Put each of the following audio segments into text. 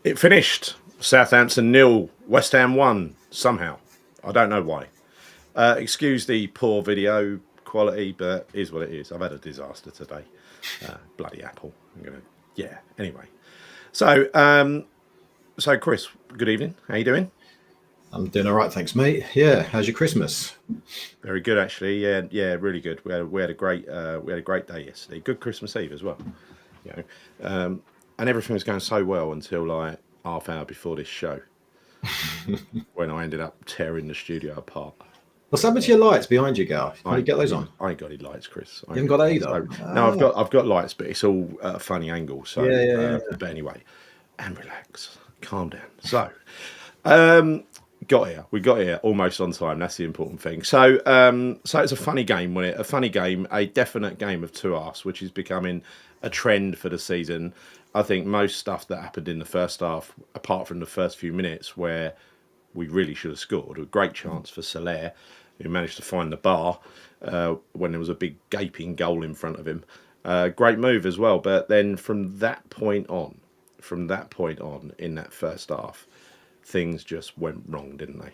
It finished Southampton 0, West Ham 1 somehow. I don't know why. Excuse the poor video quality, but it is what it is. I've had a disaster today. Bloody Apple. Yeah. Anyway, so so Chris, good evening. How you doing? I'm doing all right, thanks, mate. Yeah, how's your Christmas? Very good, actually. Yeah, really good. We had a great day yesterday. Good Christmas Eve as well. You know, and everything was going so well until like half hour before this show, when I ended up tearing the studio apart. What's happened to your lights behind you, Gal? Can't you get those on? I ain't got any lights, Chris. You haven't got that either. So, no, I've got lights, but it's all at a funny angle. So, Yeah. but anyway, and relax, calm down. So, um, got here. We got here almost on time. That's the important thing. So, so it's a funny game, wasn't it? A funny game, a definite game of two halves, which is becoming a trend for the season. I think most stuff that happened in the first half, apart from the first few minutes where we really should have scored, a great chance for Soler, who managed to find the bar when there was a big gaping goal in front of him. Great move as well. But then from that point on, in that first half, things just went wrong, didn't they?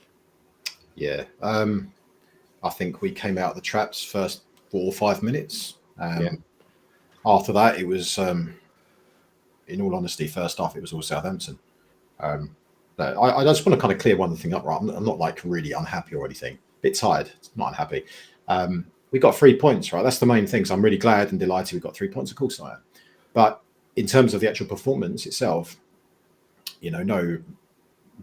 Yeah. I think we came out of the traps first 4 or 5 minutes. After that, it was, in all honesty, first half, it was all Southampton. I just want to kind of clear one thing up, right? I'm not like really unhappy or anything. Bit tired, not unhappy. We got 3 points, right? That's the main thing. So I'm really glad and delighted we got 3 points. Of course I am. But in terms of the actual performance itself, no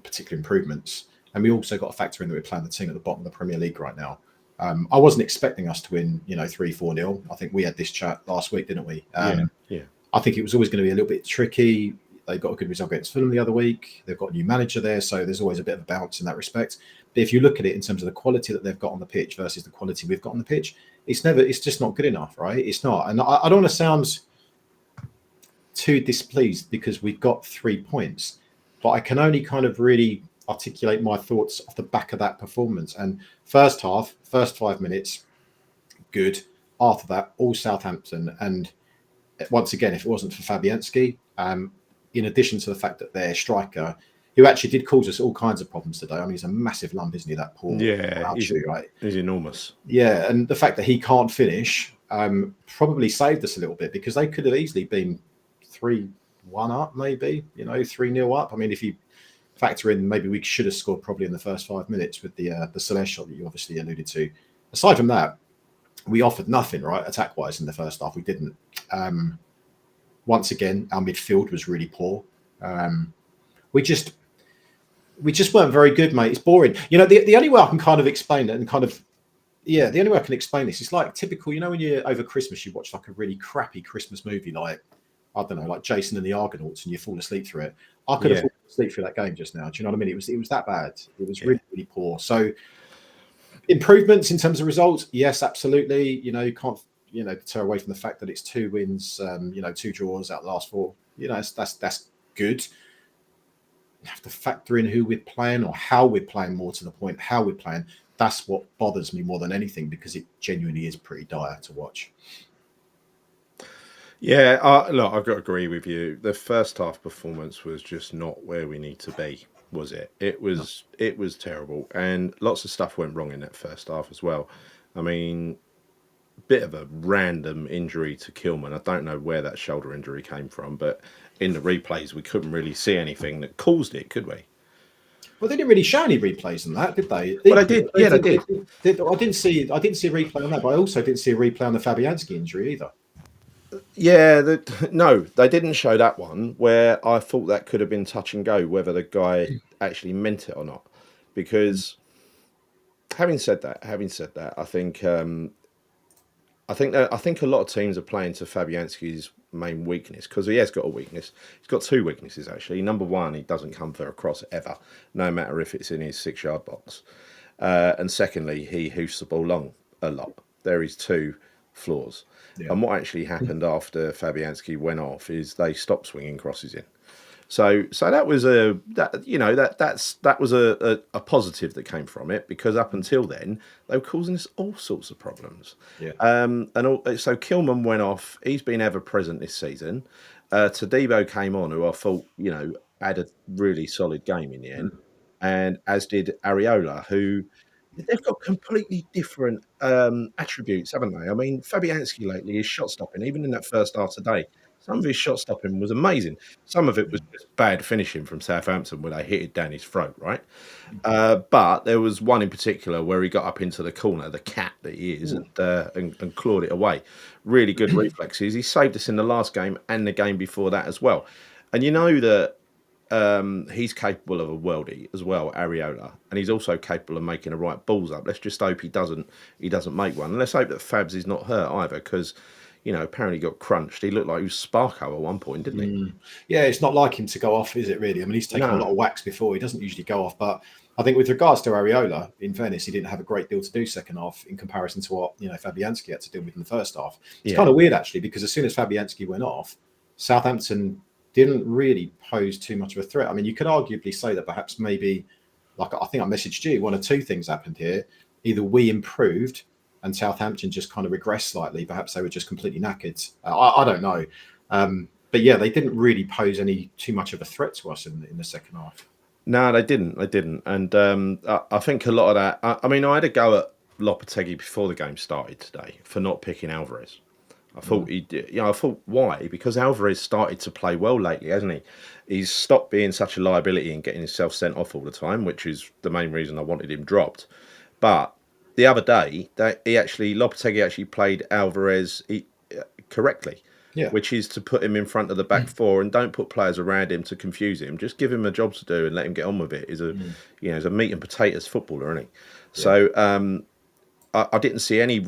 particular improvements. And we also got to factor in that we're playing the team at the bottom of the Premier League right now. I wasn't expecting us to win, 3-4-0. I think we had this chat last week, didn't we? Yeah. I think it was always going to be a little bit tricky. They got a good result against Fulham the other week. They've got a new manager there, so there's always a bit of a bounce in that respect. But if you look at it in terms of the quality that they've got on the pitch versus the quality we've got on the pitch, it's just not good enough, right? It's not. And I don't want to sound too displeased because we've got 3 points, but I can only kind of really articulate my thoughts off the back of that performance. And first half, first 5 minutes, good. After that, all Southampton. And once again, if it wasn't for Fabianski, in addition to the fact that their striker, who actually did cause us all kinds of problems today. I mean, he's a massive lump, isn't he? That poor right? He's enormous. Yeah, and the fact that he can't finish probably saved us a little bit because they could have easily been 3-1 up, maybe 3-0 up. I mean, if you factor in, maybe we should have scored probably in the first 5 minutes with the Soler shot that you obviously alluded to. Aside from that, we offered nothing, right, attack-wise in the first half. We didn't. Once again, our midfield was really poor. We just weren't very good, mate. It's boring. The only way I can kind of explain it the only way I can explain this is like typical, when you're over Christmas, you watch like a really crappy Christmas movie, like, I don't know, like Jason and the Argonauts, and you fall asleep through it. I could have fallen asleep through that game just now. Do you know what I mean? It was that bad. It was really, really poor. So improvements in terms of results, yes, absolutely. You can't deter away from the fact that it's 2 wins, 2 draws out of the last 4. That's good. You have to factor in who we're playing or how we're playing, more to the point, how we're playing. That's what bothers me more than anything because it genuinely is pretty dire to watch. Yeah, look, I've got to agree with you. The first half performance was just not where we need to be, was it? It was terrible, and lots of stuff went wrong in that first half as well. I mean, bit of a random injury to Kilman. I don't know where that shoulder injury came from, but in the replays we couldn't really see anything that caused it, could we? Well, they didn't really show any replays on that, did they? Well, they did. Yeah, they did. I didn't see a replay on that, but I also didn't see a replay on the Fabianski injury either. Yeah, no, they didn't show that one, where I thought that could have been touch and go, whether the guy actually meant it or not. Because having said that, I think a lot of teams are playing to Fabianski's main weakness, because he has got a weakness. He's got 2 weaknesses, actually. Number one, he doesn't come for a cross ever, no matter if it's in his 6-yard box. And secondly, he hoofs the ball long a lot. There is 2 flaws. Yeah. And what actually happened after Fabianski went off is they stopped swinging crosses in. So that was a positive that came from it, because up until then they were causing us all sorts of problems. Yeah. So Kilman went off. He's been ever present this season. Todibo came on, who I thought had a really solid game in the end, and as did Areola, who they've got completely different attributes, haven't they? I mean, Fabianski lately, his shot stopping, even in that first half today, some of his shot stopping was amazing. Some of it was just bad finishing from Southampton where they hit it down his throat, right? But there was one in particular where he got up into the corner, the cat that he is, and clawed it away. Really good reflexes. He saved us in the last game and the game before that as well. And you know that he's capable of a worldie as well, Areola, and he's also capable of making the right balls up. Let's just hope he doesn't make one. And let's hope that Fabs is not hurt either, because apparently he got crunched. He looked like he was Sparko at one point, didn't he? Yeah, it's not like him to go off, is it really? I mean, he's taken a No. lot of whacks before. He doesn't usually go off, but I think with regards to Areola, in fairness, he didn't have a great deal to do second half in comparison to what Fabianski had to deal with in the first half. It's kind of weird actually, because as soon as Fabianski went off, Southampton didn't really pose too much of a threat. I mean, you could arguably say that perhaps maybe, like I think I messaged you, one or two things happened here. Either we improved and Southampton just kind of regressed slightly. Perhaps they were just completely knackered. I don't know. But yeah, they didn't really pose too much of a threat to us in the second half. No, they didn't. They didn't. And I think a lot of that. I mean, I had a go at Lopetegui before the game started today for not picking Alvarez. I thought he did. I thought, why? Because Alvarez started to play well lately, hasn't he? He's stopped being such a liability and getting himself sent off all the time, which is the main reason I wanted him dropped. But the other day, Lopetegui actually played Alvarez correctly. Yeah. Which is to put him in front of the back four and don't put players around him to confuse him. Just give him a job to do and let him get on with it. He's a meat and potatoes footballer, isn't he? Yeah. So I didn't see any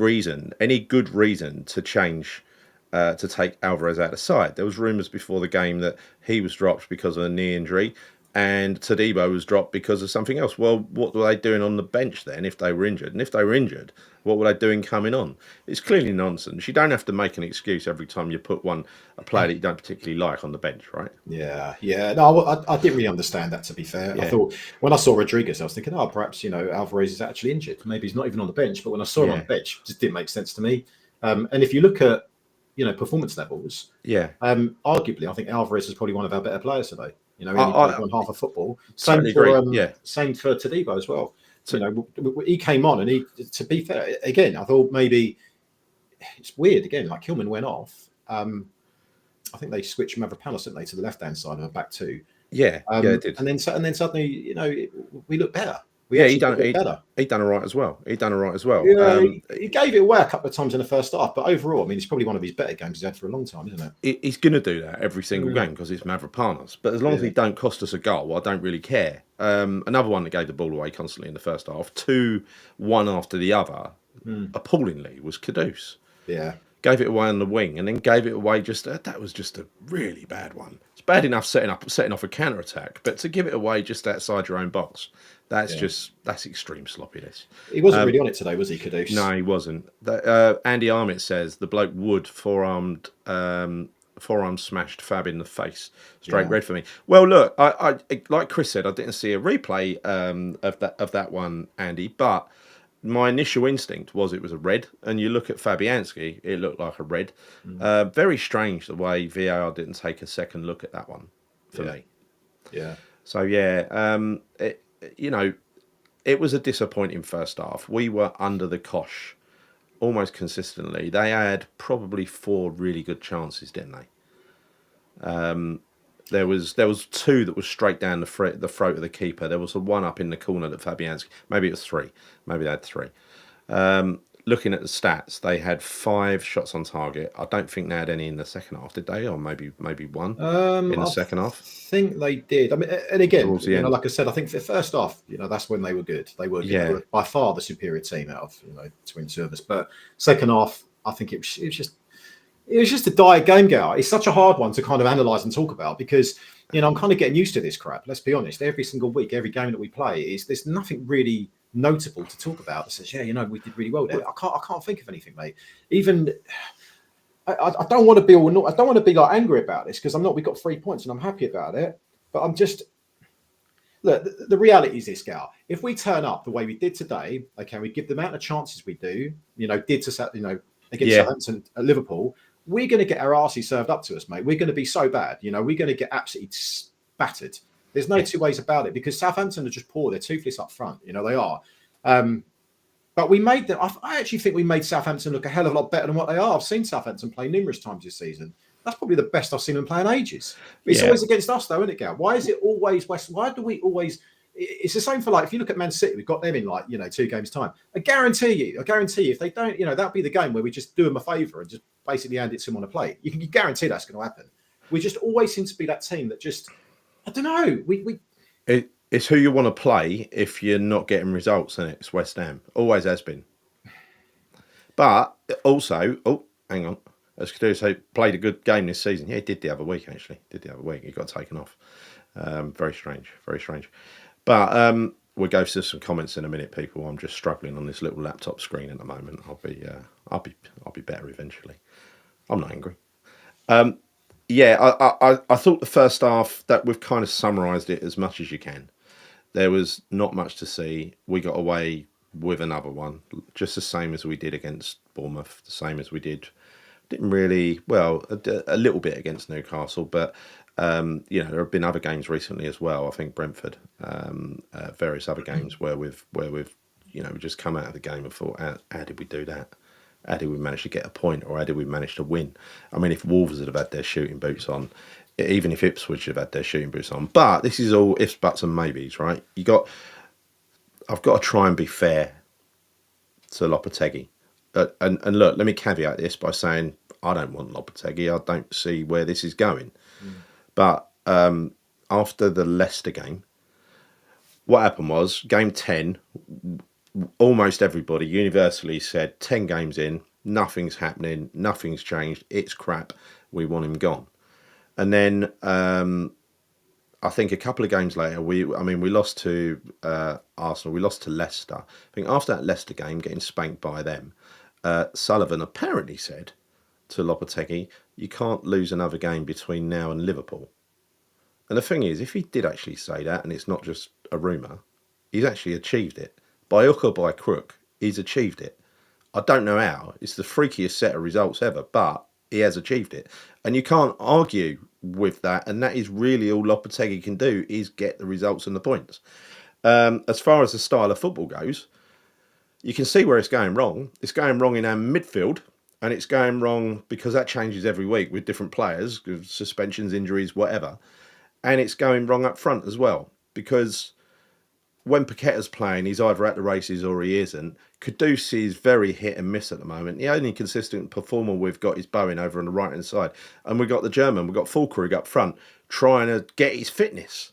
good reason to change to take Alvarez out of side. There was rumours before the game that he was dropped because of a knee injury and Todibo was dropped because of something else. Well, what were they doing on the bench then if they were injured? And if they were injured, what were they doing coming on? It's clearly nonsense. You don't have to make an excuse every time you put a player that you don't particularly like on the bench, right? Yeah. No, I didn't really understand that, to be fair. Yeah. I thought when I saw Rodriguez, I was thinking, perhaps, Alvarez is actually injured. Maybe he's not even on the bench. But when I saw him on the bench, it just didn't make sense to me. And if you look at, performance levels, arguably, I think Alvarez is probably one of our better players today. He played one half of football. Same for Todibo as well. So, he came on, and to be fair, again, I thought maybe it's weird. Again, like Kilman went off. I think they switched Mavropanos, didn't they, to the left-hand side of a back two. Yeah, it did. And then suddenly, we look better. He done all right as well. Yeah, he gave it away a couple of times in the first half, but overall, I mean, it's probably one of his better games he's had for a long time, isn't it? He's going to do that every single game because it's Mavropanos. But as long as he don't cost us a goal, I don't really care. Another one that gave the ball away constantly in the first half, one after the other, appallingly, was Kudus. Yeah. Gave it away on the wing and then gave it away that was just a really bad one. It's bad enough setting off a counter attack, but to give it away just outside your own box, that's extreme sloppiness. He wasn't really on it today, was he, Kudus? No, he wasn't. Andy Armit says the bloke would forearm smashed Fab in the face. Straight red for me. Well, look, I like Chris said, I didn't see a replay of that one, Andy, but my initial instinct was it was a red, and you look at Fabianski, it looked like a red. Very strange the way VAR didn't take a second look at that one for me. Yeah. So it was a disappointing first half. We were under the cosh almost consistently. They had probably 4 really good chances, didn't they? There was 2 that was straight down the throat of the keeper. There was a one up in the corner that Fabianski. Maybe it was 3. Maybe they had 3. Looking at the stats, they had 5 shots on target. I don't think they had any in the second half, did they? Or maybe 1 in the second half. I think they did. I mean, and again, like I said, I think for the first half, that's when they were good. They were by far the superior team out of between two of us. But second half, I think it was just a dire game, Gal. It's such a hard one to kind of analyse and talk about because I'm kind of getting used to this crap. Let's be honest. Every single week, every game that we play there's nothing really notable to talk about that says, we did really well there. I can't think of anything, mate. Even I don't want to be I don't want to be like angry about this because I'm not. We got 3 points and I'm happy about it. But I'm just look. The reality is this, Gal. If we turn up the way we did today, okay, we give the amount of chances we do, did to against Southampton at Liverpool, we're going to get our arse served up to us, mate. We're going to be so bad. We're going to get absolutely battered. There's no two ways about it, because Southampton are just poor. They're toothless up front. They are. But we made them. I actually think we made Southampton look a hell of a lot better than what they are. I've seen Southampton play numerous times this season. That's probably the best I've seen them play in ages. It's always against us, though, isn't it, Gal? Why is it always West? Why do we always? It's the same for, like, if you look at Man City, we've got them in 2 games time. I guarantee you, if they don't, that'll be the game where we just do them a favour and just basically hand it to them on a plate. You can guarantee that's going to happen. We just always seem to be that team that just, I don't know. It's who you want to play if you're not getting results, and it's West Ham. Always has been. But also, hang on. As Caduso played a good game this season. Yeah, he did the other week, actually. He got taken off. Very strange. Very strange. But we'll go to some comments in a minute, people. I'm just struggling on this little laptop screen at the moment. I'll be better eventually. I'm not angry. I thought the first half, that we've kind of summarised it as much as you can. There was not much to see. We got away with another one, just the same as we did against Bournemouth, the same as we didn't really, a little bit against Newcastle, but there have been other games recently as well. I think Brentford, various other games where we've just come out of the game and thought, how did we do that? How did we manage to get a point, or how did we manage to win? I mean, if Wolves had had their shooting boots on, even if Ipswich had had their shooting boots on, but this is all ifs, buts, and maybes, right? I've got to try and be fair to Lopetegui. And look, let me caveat this by saying I don't want Lopetegui. I don't see where this is going. But after the Leicester game, what happened was, game 10, almost everybody universally said 10 games in, nothing's happening, nothing's changed, it's crap, we want him gone. And then I think a couple of games later, we lost to Arsenal, we lost to Leicester. I think after that Leicester game, getting spanked by them, Sullivan apparently said to Lopetegui, you can't lose another game between now and Liverpool. And the thing is, if he did actually say that, and it's not just a rumour, he's actually achieved it. By hook or by crook, he's achieved it. I don't know how. It's the freakiest set of results ever, but he has achieved it. And you can't argue with that, and that is really all Lopetegui can do, is get the results and the points. As far as the style of football goes, you can see where it's going wrong. It's going wrong in our midfield, and it's going wrong because that changes every week with different players, suspensions, injuries, whatever. And it's going wrong up front as well, because when Paqueta's playing, he's either at the races or he isn't. Kudus is very hit and miss at the moment. The only consistent performer we've got is Bowen over on the right-hand side. And we've got the German, we've got Füllkrug up front, trying to get his fitness.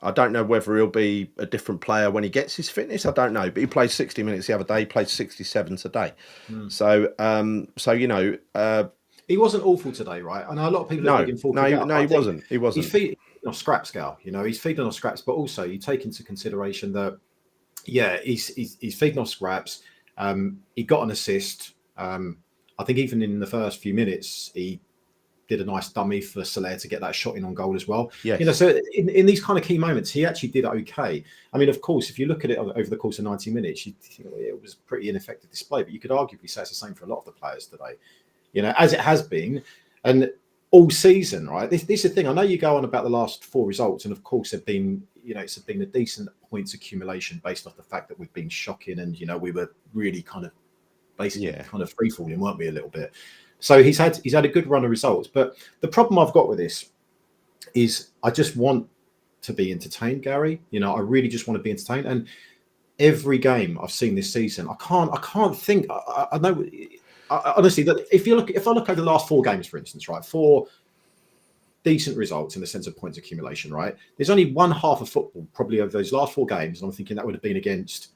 I don't know whether he'll be a different player when he gets his fitness. I don't know. But he played 60 minutes the other day. He played 67 today. So he wasn't awful today, right? I know a lot of people are digging Füllkrug out. No, he wasn't. He wasn't. He's feeding off scraps, Gal. He's feeding off scraps, but also you take into consideration that, he's feeding off scraps. He got an assist. I think even in the first few minutes, he did a nice dummy for Soler to get that shot in on goal as well. Yes. So in these kind of key moments, he actually did okay. I mean, of course, if you look at it over the course of 90 minutes, you think, it was a pretty ineffective display, but you could arguably say it's the same for a lot of the players today, as it has been. And all season, right? This is the thing. I know you go on about the last 4 results, and of course, have been, it's been a decent points accumulation based off the fact that we've been shocking, and we were really kind of basically kind of free falling, weren't we, a little bit? So he's had a good run of results. But the problem I've got with this is I just want to be entertained, Gary. I really just want to be entertained. And every game I've seen this season, I can't think. I know. Honestly, that if I look over the last 4 games, for instance, right, 4 decent results in the sense of points accumulation, right? There's only one half of football probably over those last 4 games, and I'm thinking that would have been against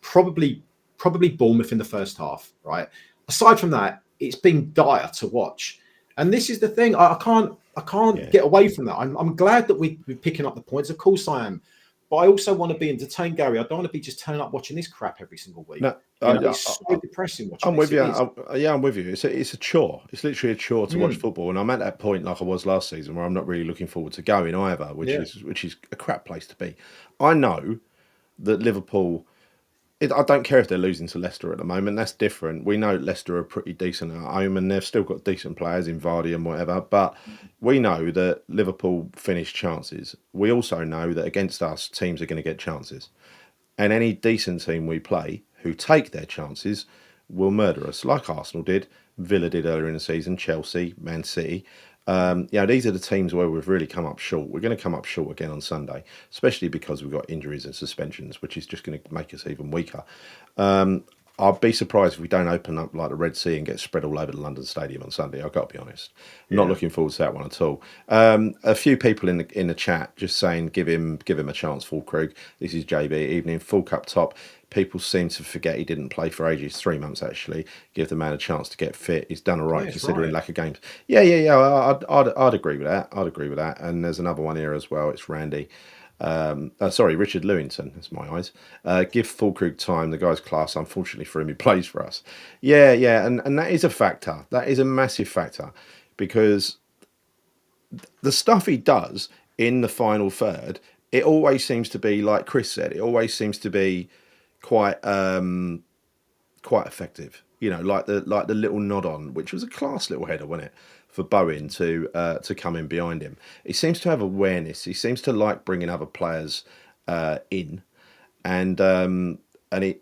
probably Bournemouth in the first half, right? Aside from that, it's been dire to watch, and this is the thing. I can't get away from that. I'm glad that we're picking up the points. Of course, I am. But I also want to be entertained, Gary. I don't want to be just turning up watching this crap every single week. No, it's so depressing watching I'm with you. I'm with you. It's a chore. It's literally a chore to watch football. And I'm at that point, like I was last season, where I'm not really looking forward to going either, which is a crap place to be. I know that Liverpool, I don't care if they're losing to Leicester at the moment. That's different. We know Leicester are pretty decent at home, and they've still got decent players in Vardy and whatever. But we know that Liverpool finish chances. We also know that against us, teams are going to get chances, and any decent team we play who take their chances will murder us, like Arsenal did, Villa did earlier in the season, Chelsea, Man City. These are the teams where we've really come up short. We're going to come up short again on Sunday, especially because we've got injuries and suspensions, which is just going to make us even weaker. I'd be surprised if we don't open up like the Red Sea and get spread all over the London Stadium on Sunday. I've got to be honest. I'm not looking forward to that one at all. A few people in the chat just saying give him a chance, Fulkrug. This is JB. Evening, full cup top. People seem to forget he didn't play for ages, 3 months actually. Give the man a chance to get fit. He's done all right considering lack of games. Yeah. I'd agree with that. I'd agree with that. And there's another one here as well. It's Randy. Richard Lewington. That's my eyes. Give Fulkrug time. The guy's class. Unfortunately for him, he plays for us. Yeah. And that is a factor. That is a massive factor because the stuff he does in the final third, it always seems to be, like Chris said, it always seems to be quite effective. Like the little nod on, which was a class little header, wasn't it, for Bowen to come in behind him. He seems to have awareness. He seems to like bringing other players in, and he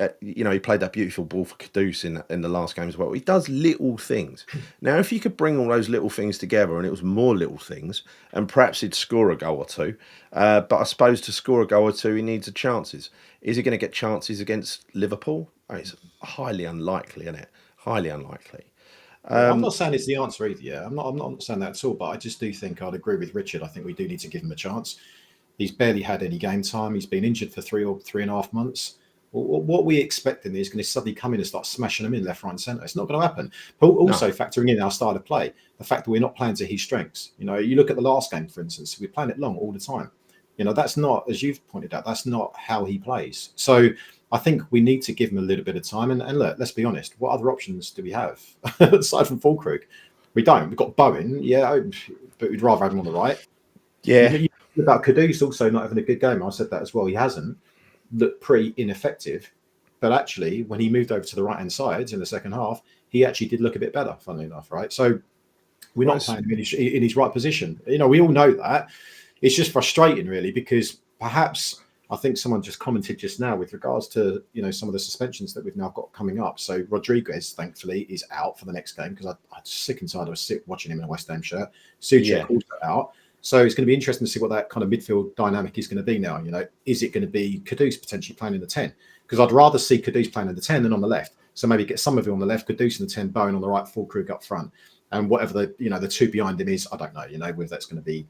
played that beautiful ball for Kudus in the last game as well. He does little things. Now, if you could bring all those little things together, and it was more little things, and perhaps he'd score a goal or two. But I suppose to score a goal or two, he needs the chances. Is he going to get chances against Liverpool? It's highly unlikely, isn't it? Highly unlikely. I'm not saying it's the answer either. Yeah, I'm not saying that at all. But I just do think I'd agree with Richard. I think we do need to give him a chance. He's barely had any game time. He's been injured for 3.5 months. What we expecting is going to suddenly come in and start smashing them in left, right, and centre. It's not going to happen. But also factoring in our style of play, the fact that we're not playing to his strengths. You look at the last game, for instance, we're playing it long all the time. That's not, as you've pointed out, that's not how he plays. So I think we need to give him a little bit of time. And look, let's be honest, what other options do we have aside from Fulkrug? We don't. We've got Bowen, but we'd rather have him on the right. Yeah. You about Kudus also not having a good game. I said that as well. He hasn't looked pretty ineffective, but actually, when he moved over to the right-hand side in the second half, he actually did look a bit better, funnily enough, right? So we're not playing him in his right position. We all know that. It's just frustrating, really, because perhaps I think someone just commented just now with regards to some of the suspensions that we've now got coming up. So Rodriguez, thankfully, is out for the next game because I'm sick and tired of watching him in a West Ham shirt. Souček also out. So it's going to be interesting to see what that kind of midfield dynamic is going to be now. Is it going to be Kudus potentially playing in the 10? Because I'd rather see Kudus playing in the 10 than on the left. So maybe get some of it on the left, Kudus in the 10, Bowen on the right, Fulkrug up front. And whatever the two behind him is, I don't know, whether that's going to be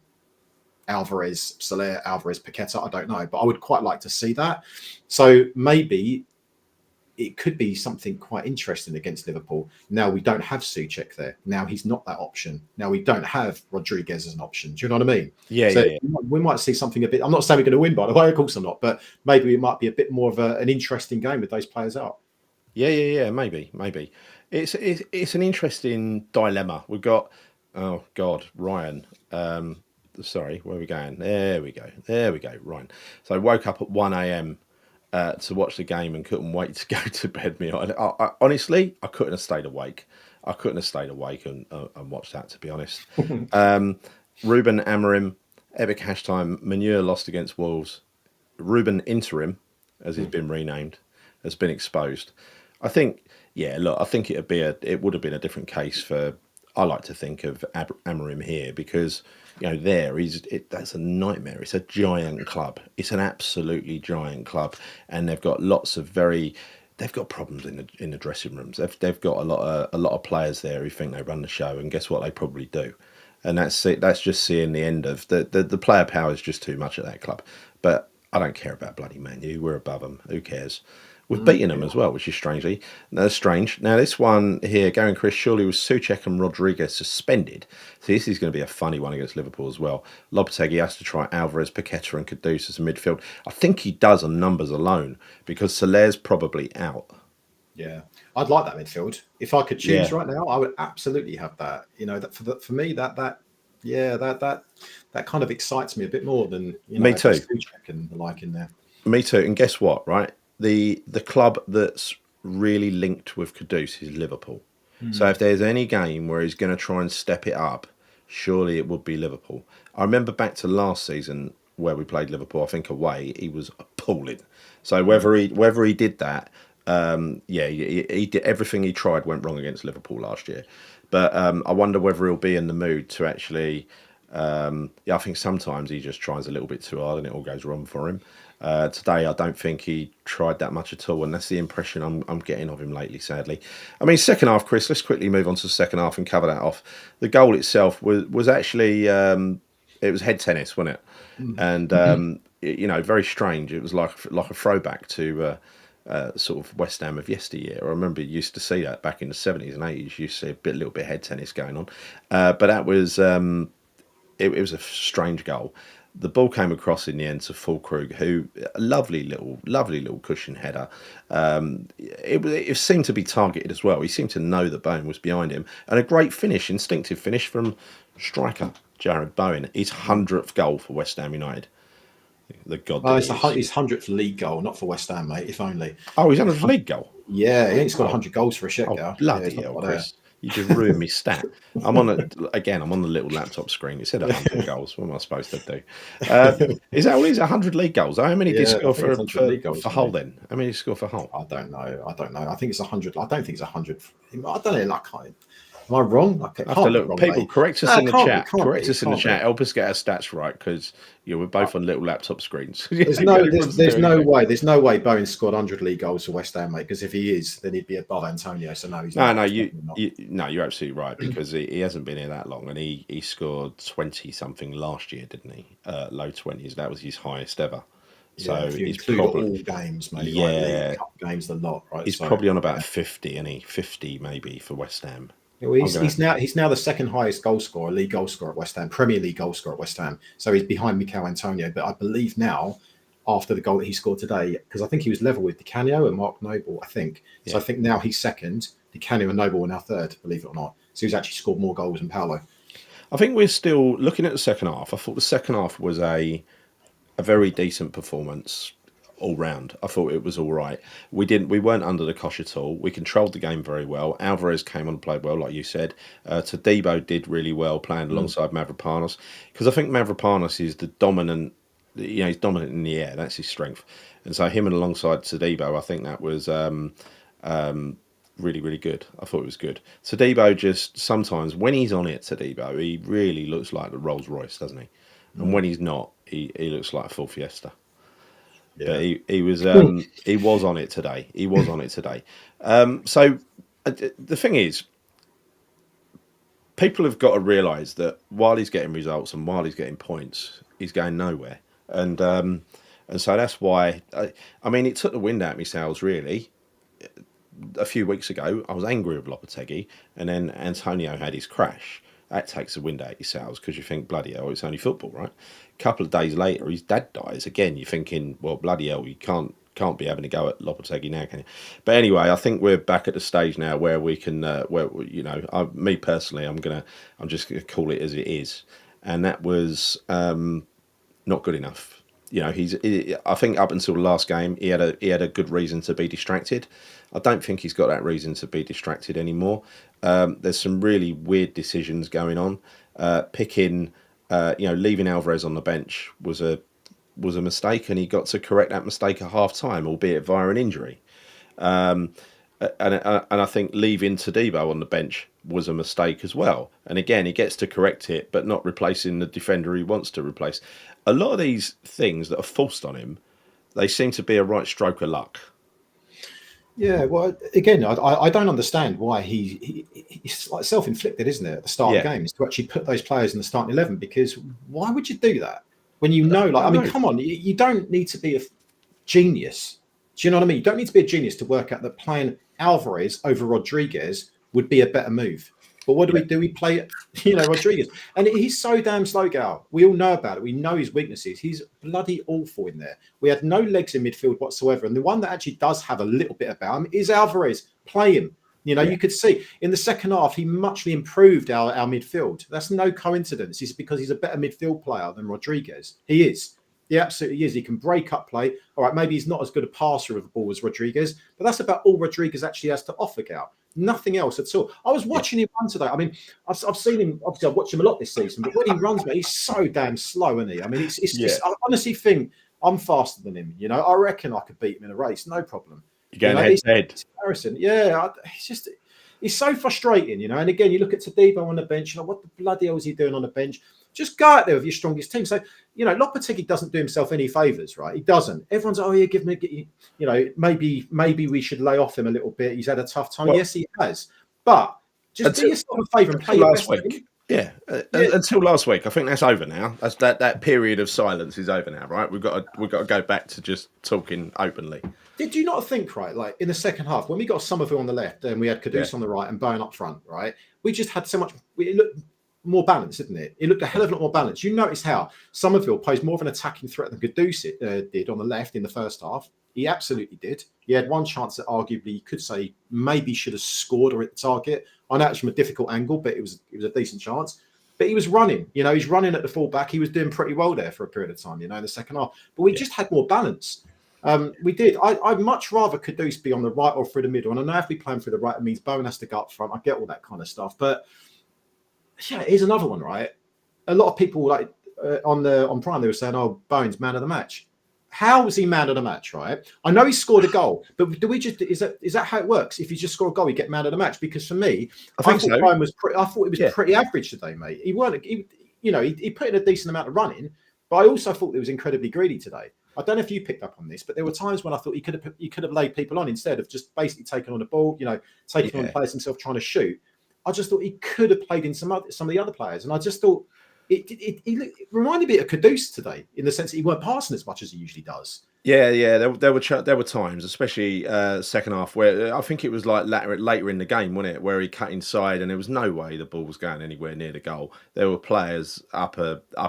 Alvarez, Soler, Alvarez, Paqueta, I don't know. But I would quite like to see that. So maybe it could be something quite interesting against Liverpool. Now we don't have Souček there. Now he's not that option. Now we don't have Rodriguez as an option. Do you know what I mean? Yeah. We might see something a bit. I'm not saying we're going to win, by the way. Of course I'm not. But maybe it might be a bit more of an interesting game with those players out. Yeah. Maybe. It's an interesting dilemma. We've got, oh God, Ryan. Sorry, where are we going? There we go, Ryan. So I woke up at 1 a.m. To watch the game and couldn't wait to go to bed. I honestly, I couldn't have stayed awake. And watch that, to be honest. Ruben Amorim, epic hashtag, Manure lost against Wolves. Ruben Interim, as he's been renamed, has been exposed. I think, I think it would have been a different case for, I like to think of Amorim here, because that's a nightmare. It's a giant club. It's an absolutely giant club, and they've got they've got problems in the dressing rooms. They've got a lot of players there who think they run the show, and guess what? They probably do. And that's it. That's just seeing the end of the player power is just too much at that club. But I don't care about bloody Man U. We're above them. Who cares? We've beaten them as well, which is strange. Now, this one here, Gary and Chris, surely was Souček and Rodriguez suspended. So this is going to be a funny one against Liverpool as well. Lopetegui has to try Alvarez, Paqueta and Kudus as a midfield. I think he does on numbers alone, because Soler's probably out. Yeah, I'd like that midfield. If I could choose right now, I would absolutely have that. For me, that kind of excites me a bit more than me too. Souček and the like in there. Me too. And guess what, right? the club that's really linked with Kudus is Liverpool. So if there's any game where he's going to try and step it up, surely it would be Liverpool. I remember back to last season where we played Liverpool. I think away he was appalling. So whether he did that, he did everything he tried went wrong against Liverpool last year. But I wonder whether he'll be in the mood to actually. I think sometimes he just tries a little bit too hard and it all goes wrong for him. Today, I don't think he tried that much at all, and that's the impression I'm getting of him lately, sadly. I mean, second half, Chris, let's quickly move on to the second half and cover that off. The goal itself was actually, it was head tennis, wasn't it? And, very strange. It was like a throwback to sort of West Ham of yesteryear. I remember you used to see that back in the 70s and 80s. You used to see a little bit of head tennis going on. But that was... It was a strange goal. The ball came across in the end to Fulkrug, who a lovely little cushion header. It seemed to be targeted as well. He seemed to know that Bowen was behind him, and a great finish, instinctive finish from striker Jared Bowen. His 100th goal for West Ham United. The god. It's his 100th league goal, not for West Ham, mate. If only. Oh, his 100th league goal. Yeah, he's got 100 goals for a shit goal. Bloody hell, Chris. You just ruined me stat. I'm on the little laptop screen. It said 100 goals. What am I supposed to do? Is that all? Is 100 league goals? How many did he score for Hull then? How many did he score for Hull? I don't know. I think it's 100. I don't think it's 100. I don't know. Am I wrong? People, correct us in the chat. Correct us in the chat. Help us get our stats right, because we're both on little laptop screens. There's no way. There's no way Bowen scored 100 league goals for West Ham, mate. Because if he is, then he'd be above Antonio. So no, he's not. No, you're absolutely right, because he hasn't been here that long, and he scored 20 something last year, didn't he? Low 20s. That was his highest ever. So if you he's include probably all games, mate. Yeah, League Cup games, a lot, right? He's probably on about 50, isn't he? 50 maybe for West Ham. Well, he's now the second highest goal scorer, league goal scorer at West Ham, Premier League goal scorer at West Ham. So he's behind Mikel Antonio. But I believe now, after the goal that he scored today, because I think he was level with Di Canio and Mark Noble, I think. Yeah. So I think now he's second. Di Canio and Noble are now third, believe it or not. So he's actually scored more goals than Paolo. I think we're still looking at the second half. I thought the second half was a very decent performance all round. I thought it was all right. We weren't under the cosh at all. We controlled the game very well. Alvarez came on and played well, like you said. Todibo did really well playing alongside Mavropanos, because I think Mavropanos is the dominant. He's dominant in the air. That's his strength. And so him and alongside Todibo, I think that was really, really good. I thought it was good. Todibo just sometimes, when he's on it, Todibo, he really looks like the Rolls Royce, doesn't he? And when he's not, he looks like a full Fiesta. Yeah. But he was on it today. He was on it today. So the thing is, people have got to realise that while he's getting results and while he's getting points, he's going nowhere. And so that's why. I mean, it took the wind out of my sails, really. A few weeks ago, I was angry with Lopetegui, and then Antonio had his crash. That takes the wind out of your sails, because you think, bloody hell, it's only football, right? A couple of days later, his dad dies. Again, you're thinking, well, bloody hell, you can't be having to go at Lopetegui now, can you? But anyway, I think we're back at the stage now where we can, me personally, I'm just gonna call it as it is, and that was not good enough. I think up until the last game, he had a good reason to be distracted. I don't think he's got that reason to be distracted anymore. There's some really weird decisions going on. Leaving Alvarez on the bench was a mistake, and he got to correct that mistake at half time, albeit via an injury. And I think leaving Todibo on the bench was a mistake as well. And again, he gets to correct it, but not replacing the defender he wants to replace. A lot of these things that are forced on him, they seem to be a right stroke of luck. Yeah, well, again, I don't understand why he's like self-inflicted, isn't it, at the start of the game, is to actually put those players in the starting 11, because why would you do that when you know, come on, you don't need to be a genius. Do you know what I mean? You don't need to be a genius to work out that playing Alvarez over Rodriguez would be a better move. But what do we do? We play, Rodriguez. And he's so damn slow, Gal. We all know about it. We know his weaknesses. He's bloody awful in there. We had no legs in midfield whatsoever. And the one that actually does have a little bit about him is Alvarez. Play him. You could see in the second half, he muchly improved our midfield. That's no coincidence. It's because he's a better midfield player than Rodriguez. He is. He absolutely is. He can break up play. All right, maybe he's not as good a passer of the ball as Rodriguez, but that's about all Rodriguez actually has to offer, Gal. Nothing else at all. I was watching him run today. I mean, I've seen him, obviously I've watched him a lot this season, but when he runs, mate, he's so damn slow, isn't he? I mean, I honestly think I'm faster than him. You know, I reckon I could beat him in a race, no problem. You're going head to head. It's embarrassing. Yeah, it's so frustrating, you know. And again, you look at Todibo on the bench, you know, what the bloody hell is he doing on the bench? Just go out there with your strongest team. So, you know, Lopetegui doesn't do himself any favours, right? He doesn't. Everyone's, oh, yeah, you know, maybe we should lay off him a little bit. He's had a tough time. Well, yes, he has. But just do yourself a favour and play last week. Yeah, until last week. I think that's over now. That's that period of silence is over now, right? We've got to go back to just talking openly. Did you not think, right, like in the second half, when we got Somerville on the left and we had Kudus on the right and Bowen up front, right? We just had so much. It looked more balanced, didn't it? It looked a hell of a lot more balanced. You notice how Somerville posed more of an attacking threat than Kudus did on the left in the first half. He absolutely did. He had one chance that arguably you could say maybe should have scored or hit the target. I know it's from a difficult angle, but it was a decent chance. But he was running, you know, he's running at the fullback. He was doing pretty well there for a period of time, you know, in the second half. But we just had more balance. We did. I'd much rather Kudus be on the right or through the middle. And I know if we play him through the right, it means Bowen has to go up front. I get all that kind of stuff. But yeah, here's another one, right? A lot of people like on Prime, they were saying, "Oh, Bowen's man of the match." How was he man of the match, right? I know he scored a goal, but do we just is that how it works? If you just score a goal, you get man of the match. Because for me, I thought Bowen was pretty average today, mate. He put in a decent amount of running, but I also thought he was incredibly greedy today. I don't know if you picked up on this, but there were times when I thought he could have laid people on instead of just basically taking on the ball, you know, taking on players himself trying to shoot. I just thought he could have played in some of the other players, and I just thought it reminded me of Kudus today in the sense that he weren't passing as much as he usually does. Yeah. There were times, especially second half, where I think it was like later in the game, wasn't it, where he cut inside and there was no way the ball was going anywhere near the goal. There were players up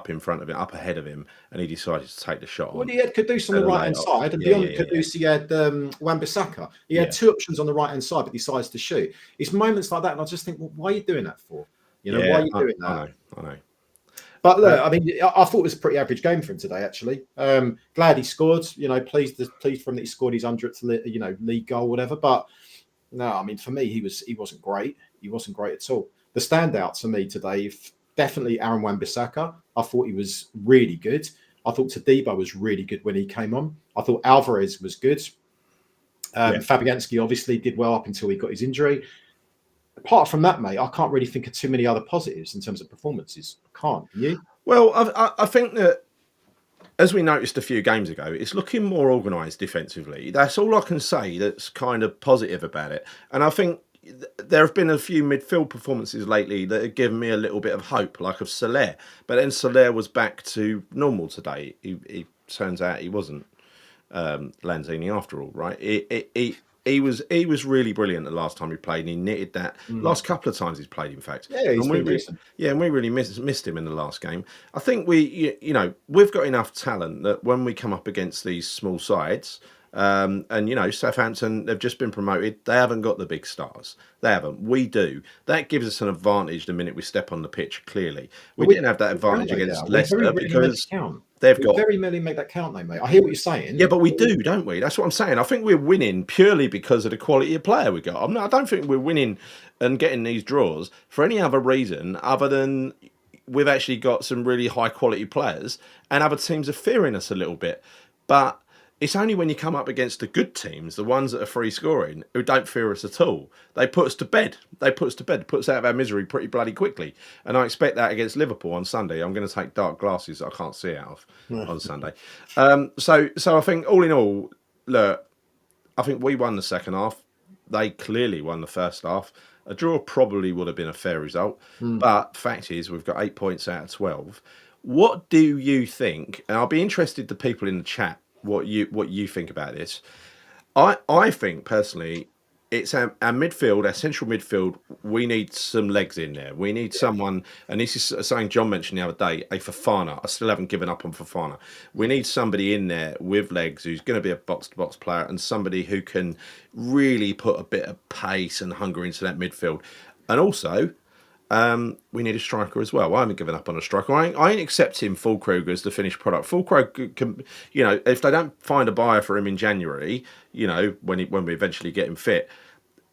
in front of him, up ahead of him, and he decided to take the shot. Well, he had Kudus on the right hand side, and beyond Kudus, he had Wan-Bissaka. He had two options on the right hand side, but decides to shoot. It's moments like that, and I just think, well, why are you doing that for? You know, why are you doing that? I know. But look, I mean, I thought it was a pretty average game for him today. Actually, glad he scored. You know, pleased for him that he scored his 100th, league goal, whatever. But no, I mean, for me, he wasn't great. He wasn't great at all. The standouts for me today, definitely Aaron Wan-Bissaka. I thought he was really good. I thought Todibo was really good when he came on. I thought Alvarez was good. Fabianski obviously did well up until he got his injury. Apart from that, mate, I can't really think of too many other positives in terms of performances. I can't. Can you? Well, I think that, as we noticed a few games ago, it's looking more organised defensively. That's all I can say that's kind of positive about it. And I think there have been a few midfield performances lately that have given me a little bit of hope, like of Soler. But then Soler was back to normal today. He turns out he wasn't Lanzini after all, right? He was really brilliant the last time he played, and he knitted that. Last couple of times he's played, in fact. Yeah, he's been decent. Yeah, and we really missed him in the last game. I think we've got enough talent that when we come up against these small sides, and Southampton, they've just been promoted. They haven't got the big stars. They haven't. We do. That gives us an advantage the minute we step on the pitch. Clearly, we didn't have that advantage against Leicester because they've got very rarely make that count, though, mate. I hear what you're saying. Yeah, but we do, don't we? That's what I'm saying. I think we're winning purely because of the quality of player we got. I don't think we're winning and getting these draws for any other reason other than we've actually got some really high quality players, and other teams are fearing us a little bit. But it's only when you come up against the good teams, the ones that are free scoring, who don't fear us at all. They put us to bed. Put us out of our misery pretty bloody quickly. And I expect that against Liverpool on Sunday. I'm going to take dark glasses that I can't see out of on Sunday. So I think all in all, look, I think we won the second half. They clearly won the first half. A draw probably would have been a fair result. But fact is, we've got 8 points out of 12. What do you think? And I'll be interested to people in the chat what you think about this. I think personally it's our midfield, our central midfield. We need some legs in there. We need someone, and this is something John mentioned the other day, a Fofana. I still haven't given up on Fofana. We need somebody in there with legs who's going to be a box-to-box player and somebody who can really put a bit of pace and hunger into that midfield. And also, we need a striker as well. I haven't given up on a striker. I ain't accepting Fulkrug as the finished product. Fulkrug can, if they don't find a buyer for him in January, when we eventually get him fit,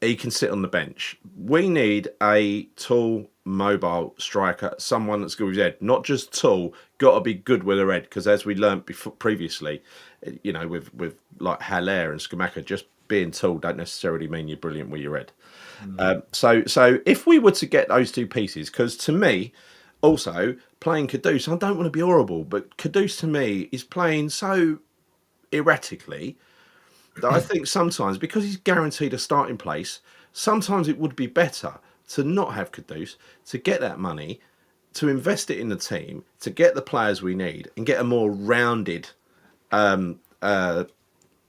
he can sit on the bench. We need a tall, mobile striker, someone that's good with his head. Not just tall, got to be good with her head. Because as we learnt previously, with like Haller and Skamaka, just being tall don't necessarily mean you're brilliant with your head. So if we were to get those two pieces, because to me, also playing Kudus, I don't want to be horrible, but Kudus to me is playing so erratically that I think sometimes, because he's guaranteed a starting place, sometimes it would be better to not have Kudus, to get that money, to invest it in the team, to get the players we need, and get a more rounded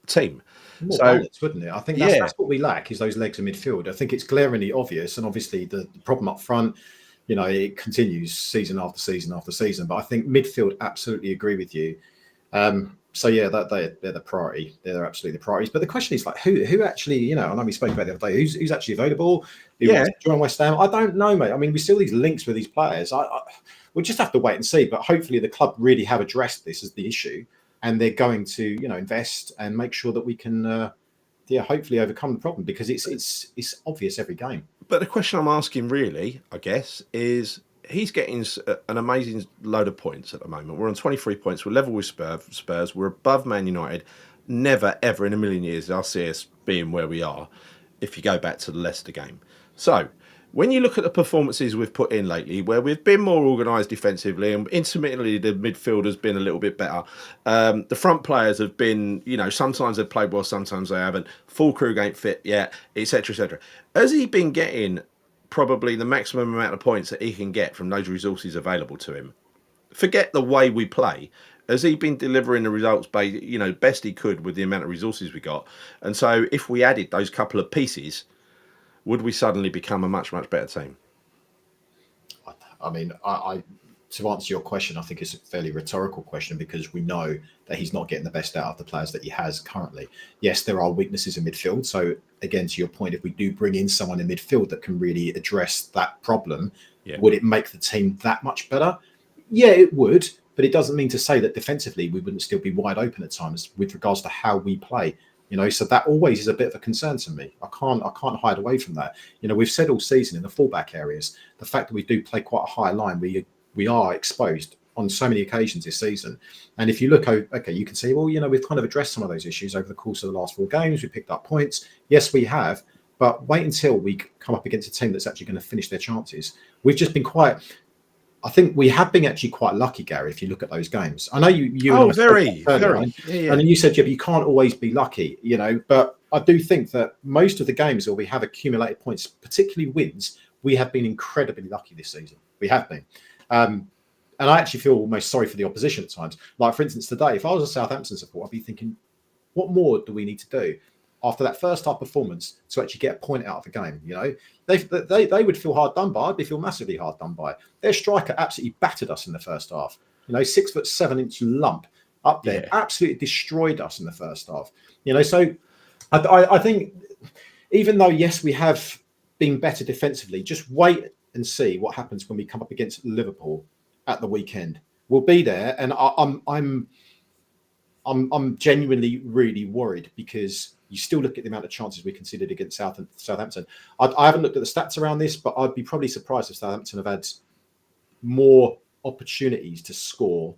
team. More balanced, wouldn't it? I think that's what we lack, is those legs in midfield. I think it's glaringly obvious, and obviously the problem up front, it continues season after season after season. But I think midfield, absolutely agree with you. So yeah, they're the priority. They're absolutely the priorities. But the question is, like, who actually, I know we spoke about it the other day. Who's actually available? Who wants to join West Ham? I don't know, mate. I mean, we still these links with these players. We'll just have to wait and see. But hopefully, the club really have addressed this as the issue, and they're going to, invest and make sure that we can, hopefully overcome the problem, because it's obvious every game. But the question I'm asking, really, I guess, is he's getting an amazing load of points at the moment. We're on 23 points. We're level with Spurs. We're above Man United. Never, ever in a million years I'll see us being where we are if you go back to the Leicester game. So when you look at the performances we've put in lately, where we've been more organised defensively and intermittently the midfield has been a little bit better, the front players have been, sometimes they've played well, sometimes they haven't. Fulkrug ain't fit yet, etc., etc. Has he been getting probably the maximum amount of points that he can get from those resources available to him? Forget the way we play. Has he been delivering the results best he could with the amount of resources we got? And so if we added those couple of pieces, would we suddenly become a much, much better team? I mean, to answer your question, I think it's a fairly rhetorical question, because we know that he's not getting the best out of the players that he has currently. Yes, there are weaknesses in midfield. So again, to your point, if we do bring in someone in midfield that can really address that problem, would it make the team that much better? Yeah, it would. But it doesn't mean to say that defensively we wouldn't still be wide open at times with regards to how we play. So that always is a bit of a concern to me. I can't hide away from that. We've said all season in the fullback areas, the fact that we do play quite a high line, we are exposed on so many occasions this season. And if you look, okay, you can say, well, we've kind of addressed some of those issues over the course of the last 4 games. We picked up points. Yes, we have. But wait until we come up against a team that's actually going to finish their chances. We've just been I think we have been actually quite lucky, Gary, if you look at those games. I know you and I very. And you said, but you can't always be lucky, but I do think that most of the games where we have accumulated points, particularly wins, we have been incredibly lucky this season. We have been. And I actually feel almost sorry for the opposition at times. Like, for instance, today, if I was a Southampton supporter, I'd be thinking, what more do we need to do after that first half performance to actually get a point out of the game? They would feel hard done by. I'd feel massively hard done by. Their striker absolutely battered us in the first half. 6'7" lump up there, absolutely destroyed us in the first half. So I think, even though, yes, we have been better defensively, just wait and see what happens when we come up against Liverpool at the weekend. We'll be there, and I'm genuinely really worried, because you still look at the amount of chances we conceded against Southampton. I haven't looked at the stats around this, but I'd be probably surprised if Southampton have had more opportunities to score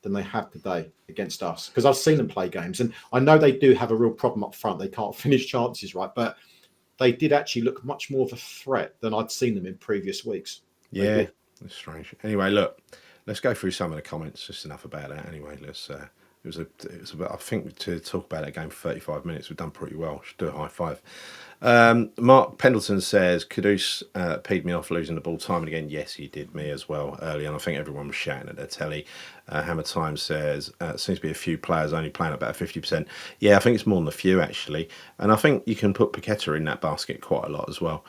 than they have today against us, because I've seen them play games, and I know they do have a real problem up front. They can't finish chances, right? But they did actually look much more of a threat than I'd seen them in previous weeks. Yeah, that's strange. Anyway, look, let's go through some of the comments. Just enough about that. Anyway, let's. It was about, I think, to talk about that game for 35 minutes, we've done pretty well. Should do a high five. Mark Pendleton says, Kudus peed me off losing the ball time and again. Yes, he did me as well early on. I think everyone was shouting at their telly. Hammer Time says, seems to be a few players only playing about 50%. Yeah, I think it's more than a few, actually. And I think you can put Paqueta in that basket quite a lot as well.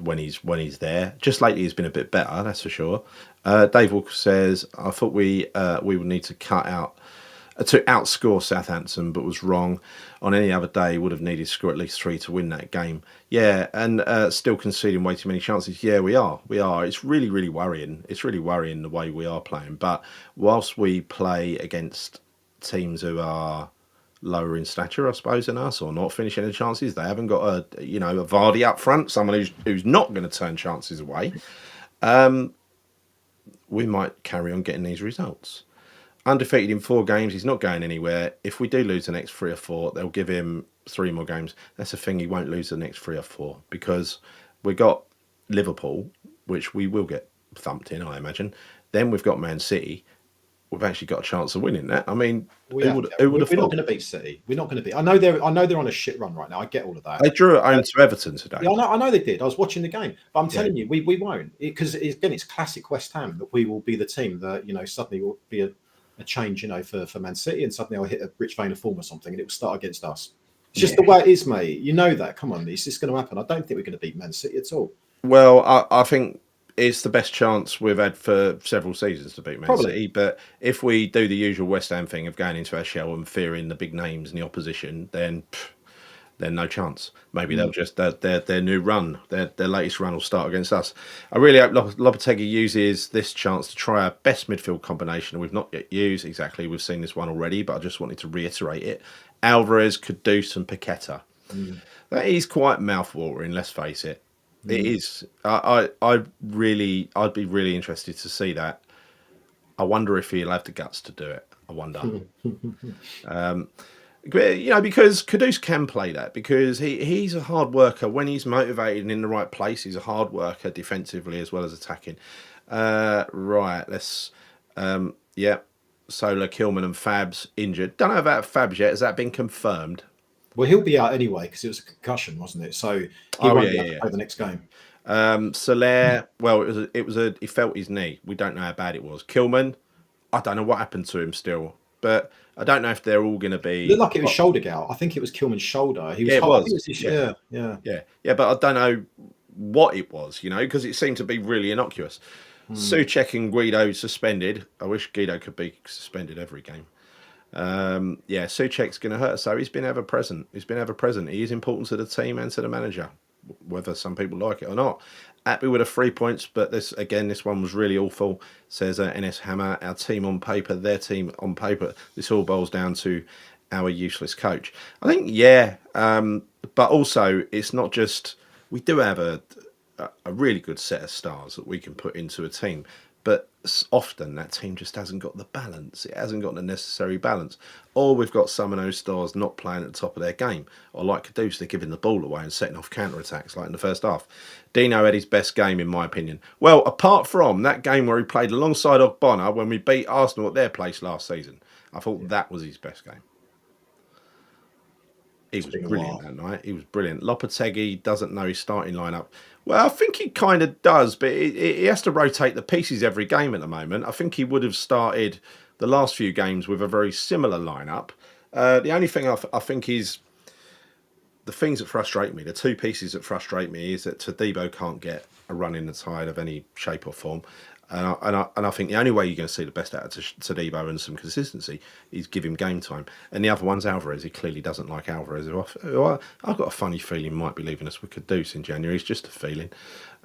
When he's there. Just lately he's been a bit better, that's for sure. Dave Walker says, I thought we would need to cut out to outscore Southampton, but was wrong. On any other day, would have needed to score at least 3 to win that game. Yeah, and still conceding way too many chances. Yeah, we are. It's really, really worrying. It's really worrying the way we are playing. But whilst we play against teams who are lower in stature, I suppose, than us, or not finishing the chances, they haven't got a Vardy up front, someone who's not going to turn chances away. We might carry on getting these results. Undefeated in 4 games, he's not going anywhere. If we do lose the next 3 or 4, they'll give him 3 more games. That's the thing, he won't lose the next 3 or 4 because we got Liverpool, which we will get thumped in, I imagine. Then we've got Man City. We've actually got a chance of winning that. I mean, who would have thought? We're not going to beat City. We're not going to beat. I know they're on a shit run right now. I get all of that. They drew at home to Everton today. Yeah, I know they did. I was watching the game, but I'm telling you, we won't, because again, it's classic West Ham that we will be the team that suddenly will be a change, for Man City, and suddenly I'll hit a rich vein of form or something, and it will start against us. It's just the way it is, mate. You know that. Come on, it's just going to happen. I don't think we're going to beat Man City at all. Well, I think it's the best chance we've had for several seasons to beat Man City. But if we do the usual West Ham thing of going into our shell and fearing the big names in the opposition, then no chance. Maybe they'll just their new run, their latest run will start against us. I really hope Lopetegui uses this chance to try our best midfield combination we've not yet used. Exactly, we've seen this one already, but I just wanted to reiterate it. Alvarez, Kudus and Paqueta. That is quite mouthwatering, let's face it. It is. I'd be really interested to see that. I wonder if he'll have the guts to do it. I wonder. Because Kudus can play that, because he's a hard worker. When he's motivated and in the right place, he's a hard worker defensively as well as attacking. Right, let's... Solar, Kilman and Fabs injured. Don't know about Fabs yet. Has that been confirmed? Well, he'll be out anyway because it was a concussion, wasn't it? So he won't be able to play the next game. Soler, well, he felt his knee. We don't know how bad it was. Kilman, I don't know what happened to him still, but I don't know if they're all going to be. It looked like it was shoulder gout. I think it was Kilman's shoulder. It was. Yeah. But I don't know what it was, because it seemed to be really innocuous. Souček and Guido suspended. I wish Guido could be suspended every game. Souček's going to hurt. So he's been ever present. He is important to the team and to the manager, whether some people like it or not. Happy with the 3 points, but this one was really awful. Says NS Hammer, our team on paper, their team on paper. This all boils down to our useless coach. I think, but also it's not just, we do have a really good set of stars that we can put into a team, but often that team just hasn't got the balance. It hasn't got the necessary balance. Or we've got some of those stars not playing at the top of their game. Or like Kudus, they're giving the ball away and setting off counter-attacks like in the first half. Dino had his best game, in my opinion. Well, apart from that game where he played alongside Ogbonna when we beat Arsenal at their place last season. I thought that was his best game. He was brilliant that night. He was brilliant. Lopetegui doesn't know his starting lineup. Well, I think he kind of does, but he has to rotate the pieces every game at the moment. I think he would have started the last few games with a very similar lineup. The only thing I think is the things that frustrate me, the 2 pieces that frustrate me, is that Todibo can't get a run in the tide of any shape or form. And I think the only way you're going to see the best out of Todibo and some consistency is give him game time. And the other one's Alvarez. He clearly doesn't like Alvarez. I've got a funny feeling might be leaving us with Kudus in January. It's just a feeling.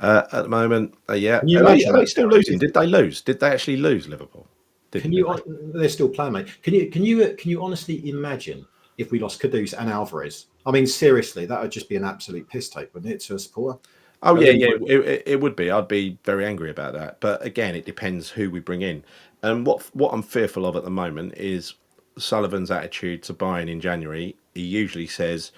At the moment, Are they still losing? Did they lose? Did they actually lose, Liverpool? They're still playing, mate. Can you honestly imagine if we lost Kudus and Alvarez? I mean, seriously, that would just be an absolute piss take, wouldn't it, to a supporter? Oh, it would be. I'd be very angry about that. But again, it depends who we bring in. And what I'm fearful of at the moment is Sullivan's attitude to buying in January. He usually says,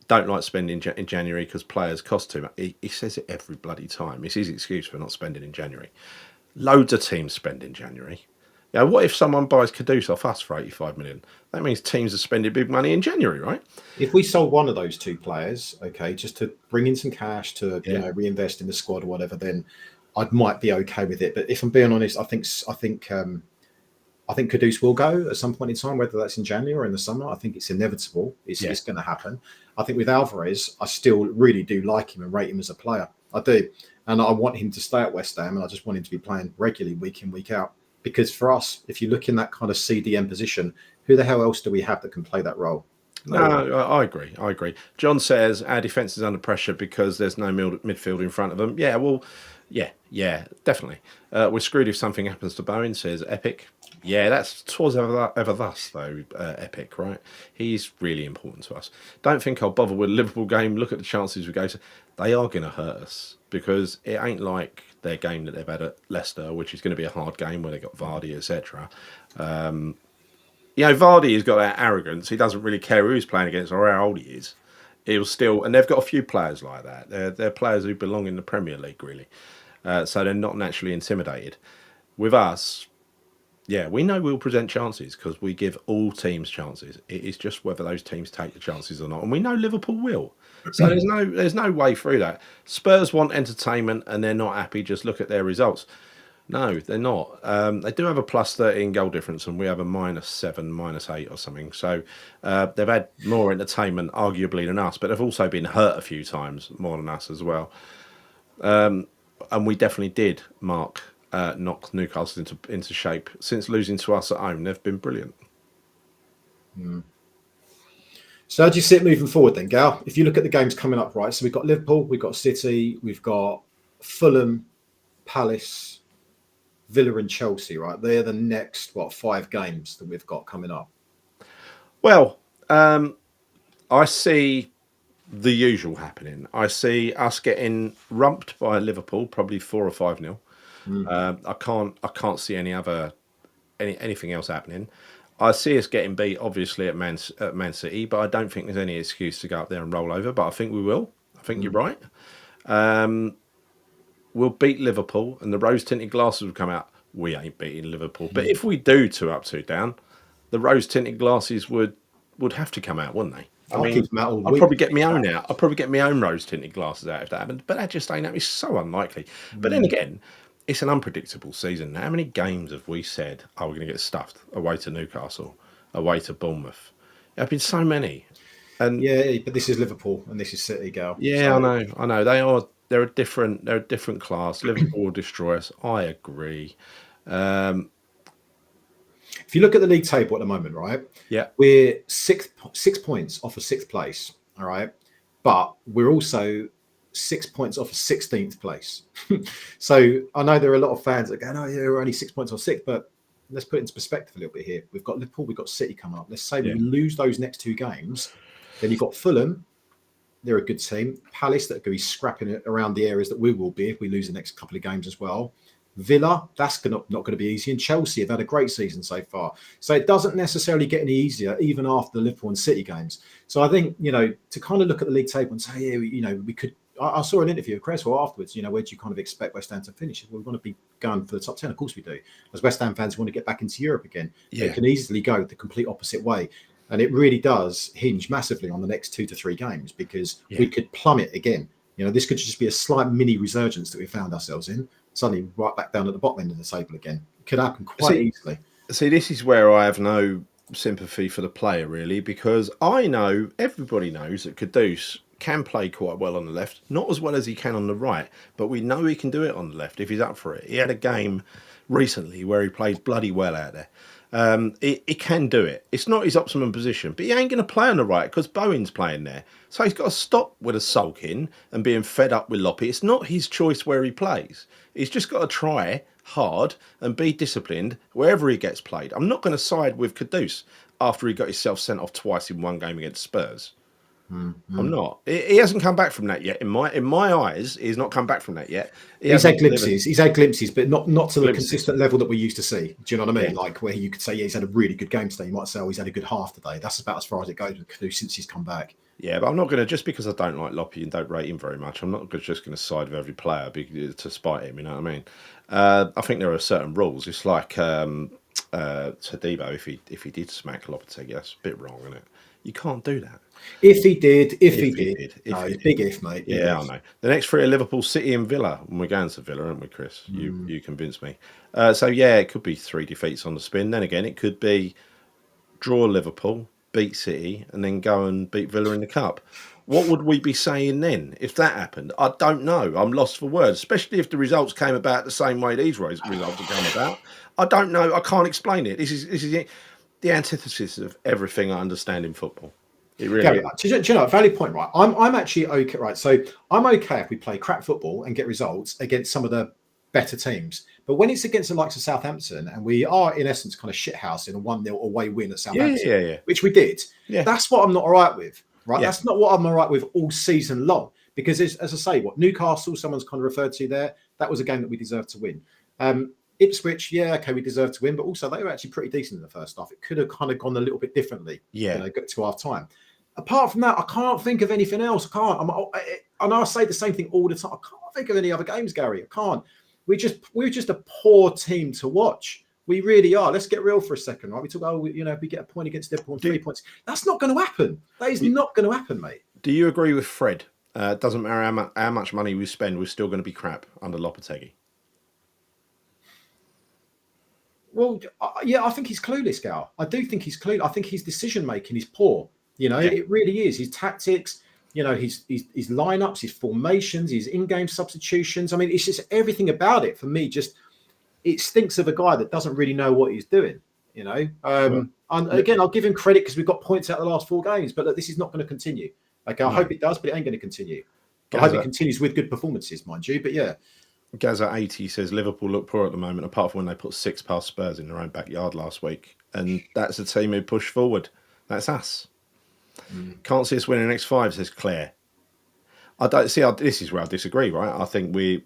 don't like spending in January because players cost too much. He says it every bloody time. It's his excuse for not spending in January. Loads of teams spend in January. What if someone buys Kudus off us for 85 million? That means teams are spending big money in January, right? If we sold one of those 2 players, just to bring in some cash to reinvest in the squad or whatever, then I might be okay with it. But if I'm being honest, I think Kudus will go at some point in time, whether that's in January or in the summer. I think it's inevitable. It's going to happen. I think with Alvarez, I still really do like him and rate him as a player. I do, and I want him to stay at West Ham, and I just want him to be playing regularly week in, week out. Because for us, if you look in that kind of CDM position, who the hell else do we have that can play that role? No, I agree. I agree. John says our defence is under pressure because there's no midfield in front of them. Yeah, well, yeah, definitely. We're screwed if something happens to Bowen, says Epic. Yeah, that's twas ever thus, though, Epic, right? He's really important to us. Don't think I'll bother with a Liverpool game. Look at the chances we go to. They are going to hurt us because it ain't like their game that they've had at Leicester, which is going to be a hard game where they got Vardy, etc. Vardy has got that arrogance. He doesn't really care who he's playing against or how old he is. He'll still, and they've got a few players like that. They're players who belong in the Premier League, really. So they're not naturally intimidated. With us, yeah, we know we'll present chances because we give all teams chances. It is just whether those teams take the chances or not, and we know Liverpool will. So there's no way through that. Spurs want entertainment, and they're not happy. Just look at their results. No, they're not. They do have a plus 13 goal difference, and we have a -7, -8 or something. So they've had more entertainment, arguably, than us, but they've also been hurt a few times, more than us as well. And we definitely did, Mark, knock Newcastle into shape. Since losing to us at home, they've been brilliant. So how do you see it moving forward then, Gal? If you look at the games coming up, right? So we've got Liverpool, we've got City, we've got Fulham, Palace, Villa and Chelsea, right? They're the next, 5 games that we've got coming up. Well, I see the usual happening. I see us getting rumped by Liverpool, probably 4 or 5-0. I can't see anything else happening. I see us getting beat, obviously, at Man City, but I don't think there's any excuse to go up there and roll over. But I think we will. I think you're right. We'll beat Liverpool, and the rose-tinted glasses will come out. We ain't beating Liverpool. But if we do 2 up, 2 down, the rose-tinted glasses would have to come out, wouldn't they? Keep them out all I'd week. probably get my own out. I'd probably get my own rose-tinted glasses out if that happened. But that just ain't that. It's so unlikely. But then again, it's an unpredictable season. How many games have we said, we're going to get stuffed away to Newcastle, away to Bournemouth? There have been so many. And yeah, but this is Liverpool and this is City, Gal. Yeah, so. I know. They're a different class. Liverpool will destroy us. I agree. If you look at the league table at the moment, right? Yeah. We're 6 points off of 6th place, all right? But we're also 6 points off of 16th place. So I know there are a lot of fans that go, "No, yeah, we're only 6 points off 6th," but let's put it into perspective a little bit here. We've got Liverpool, we've got City coming up. Let's say we lose those next 2 games, then you've got Fulham. They're a good team. Palace, that are going to be scrapping it around the areas that we will be if we lose the next couple of games as well. Villa, that's not going to be easy. And Chelsea have had a great season so far. So it doesn't necessarily get any easier, even after the Liverpool and City games. So I think, to kind of look at the league table and say, we could. I saw an interview of Cresswell afterwards, where do you kind of expect West Ham to finish? Well, we want to be going for the top 10. Of course we do. As West Ham fans, we want to get back into Europe again. Yeah. It can easily go the complete opposite way. And it really does hinge massively on the next 2 to 3 games because we could plummet again. This could just be a slight mini resurgence that we found ourselves in. Suddenly right back down at the bottom end of the table again. It could happen quite easily. See, this is where I have no sympathy for the player, really, because I know, everybody knows that Kudus can play quite well on the left. Not as well as he can on the right, but we know he can do it on the left if he's up for it. He had a game recently where he played bloody well out there. He can do it. It's not his optimum position, but he ain't going to play on the right because Bowen's playing there. So he's got to stop with a sulking and being fed up with Loppe. It's not his choice where he plays. He's just got to try hard and be disciplined wherever he gets played. I'm not going to side with Kudus after he got himself sent off twice in one game against Spurs. I'm not. He hasn't come back from that yet. In my eyes, he's not come back from that yet. He's had glimpses, but not to the consistent level that we used to see. Do you know what I mean? Yeah. Like where you could say, he's had a really good game today. You might say, he's had a good half today. That's about as far as it goes with Kudus since he's come back. Yeah, but I'm not going to, just because I don't like Loppe and don't rate him very much, I'm not just going to side with every player to spite him, you know what I mean? I think there are certain rules. It's like Tadibo, if he did smack Lopetegui, that's a bit wrong, isn't it? You can't do that. If he did. Big if, mate. Yeah, I know. The next 3 are Liverpool, City and Villa. And we're going to Villa, aren't we, Chris? You convinced me. So, yeah, it could be 3 defeats on the spin. Then again, it could be draw Liverpool, beat City, and then go and beat Villa in the Cup. What would we be saying then if that happened? I don't know. I'm lost for words, especially if the results came about the same way these results have come about. I don't know. I can't explain it. This is the antithesis of everything I understand in football. It really Gary, is. do you know, valid point, right? I'm actually okay, right? So I'm okay if we play crap football and get results against some of the better teams. But when it's against the likes of Southampton and we are, in essence, kind of shithouse in a 1-0 away win at Southampton, Yeah. which we did, Yeah. that's what I'm not all right with, right? Yeah. That's not what I'm all right with all season long. Because, as I say, what Newcastle, someone's kind of referred to there, that was a game that we deserved to win. Ipswich, yeah, okay, we deserved to win, but also they were actually pretty decent in the first half. It could have kind of gone a little bit differently, got to half time. Apart from that, I can't think of anything else. I can't. And I say the same thing all the time. I can't think of any other games, Gary. I can't. We're just a poor team to watch. We really are. Let's get real for a second, right? We talk, if we get a point against Liverpool and 3 points, that's not going to happen. That is not going to happen, mate. Do you agree with Fred? Doesn't matter how much money we spend, we're still going to be crap under Lopetegui. Well, yeah, I think he's clueless, Gal. I do think he's clueless. I think his decision making is poor. It really is. His tactics, his lineups, his formations, his in-game substitutions. I mean, it's just everything about it for me. Just it stinks of a guy that doesn't really know what he's doing. And again, I'll give him credit because we've got points out of the last 4 games. But look, this is not going to continue. Okay, I hope it does, but it ain't going to continue. I hope it continues with good performances, mind you. But yeah. Gaza80 says Liverpool look poor at the moment, apart from when they put 6 past Spurs in their own backyard last week. And that's a team who pushed forward. That's us. Can't see us winning the next 5, says Claire. I don't see. This is where I disagree. Right? I think he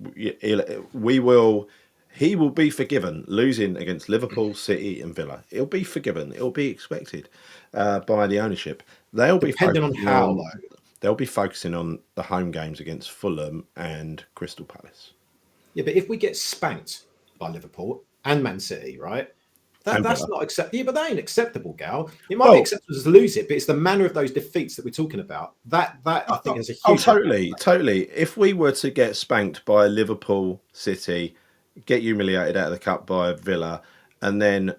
will be forgiven losing against Liverpool, City, and Villa. It'll be forgiven. It'll be expected by the ownership. They'll be depending on how. They'll be focusing on the home games against Fulham and Crystal Palace. Yeah, but if we get spanked by Liverpool and Man City, right? That's not acceptable. Yeah, but that ain't acceptable, Gal. It might be acceptable to lose it, but it's the manner of those defeats that we're talking about. That I think is a huge. Totally. If we were to get spanked by Liverpool, City, get humiliated out of the cup by Villa, and then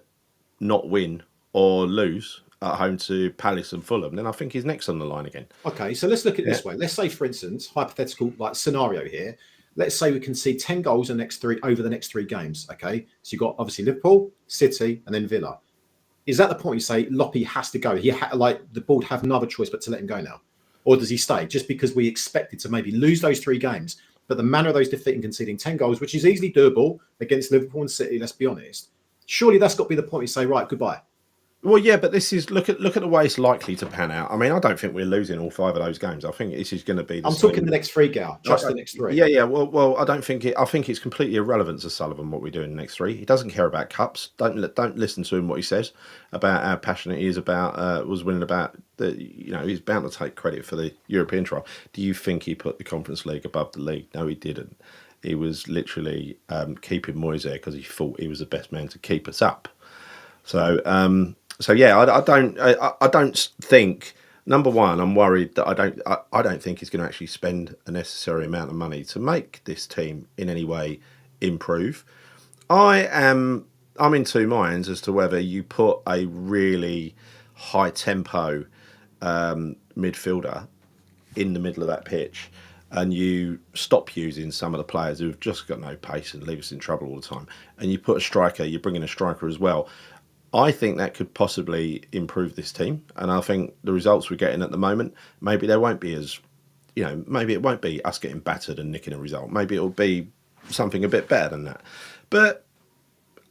not win or lose at home to Palace and Fulham, then I think he's next on the line again. Okay, so let's look at it this way. Let's say, for instance, hypothetical scenario here. Let's say we can see 10 goals over the next 3 games. Okay, so you've got obviously Liverpool, City, and then Villa. Is that the point you say Loppy has to go? The board have no other choice but to let him go now, or does he stay just because we expected to maybe lose those 3 games? But the manner of those defeating, conceding 10 goals, which is easily doable against Liverpool and City, let's be honest. Surely that's got to be the point you say, right, goodbye. Well, yeah, but this is look at the way it's likely to pan out. I mean, I don't think we're losing all 5 of those games. I think this is going to be. I'm talking the next 3, Gal. Just the next 3. Yeah. Well, I don't think it. I think it's completely irrelevant to Sullivan what we do in the next 3. He doesn't care about cups. Don't listen to him what he says about how passionate he is about was winning about the. He's bound to take credit for the European trial. Do you think he put the Conference League above the league? No, he didn't. He was literally keeping Moyes there because he thought he was the best man to keep us up. So yeah, I don't think. Number one, I'm worried that I don't think he's going to actually spend a necessary amount of money to make this team in any way improve. I'm in 2 minds as to whether you put a really high tempo midfielder in the middle of that pitch and you stop using some of the players who've just got no pace and leave us in trouble all the time, and you put a striker, you bring in a striker as well. I think that could possibly improve this team, and I think the results we're getting at the moment, maybe they won't be as, maybe it won't be us getting battered and nicking a result. Maybe it'll be something a bit better than that. But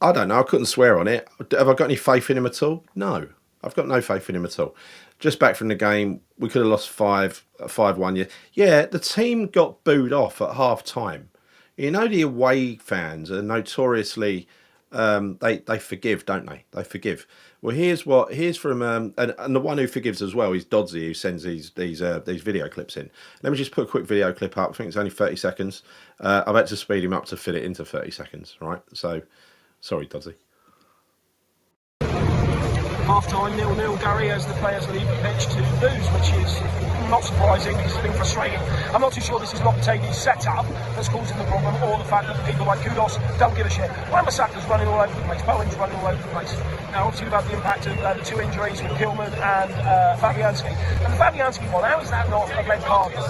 I don't know. I couldn't swear on it. Have I got any faith in him at all? No, I've got no faith in him at all. Just back from the game, we could have lost 5-1. Yeah, the team got booed off at half time. The away fans are notoriously. They forgive, don't they? They forgive. Well, here's from and the one who forgives as well is Dodsey, who sends these video clips in. Let me just put a quick video clip up. I think it's only 30 seconds. I've had to speed him up to fit it into 30 seconds, right? So, sorry, Dodsey. Half time 0-0, Gary, as the players leave the pitch to booze, which is not surprising because it's been frustrating. I'm not too sure this is Lopetegui's setup that's causing the problem, or the fact that people like Kudos don't give a shit. Wan-Bissaka's running all over the place, Bowen's running all over the place. Now, obviously, we've had the impact of the 2 injuries with Kilman and Fabianski. And the Fabianski one, how is that not a red card? Like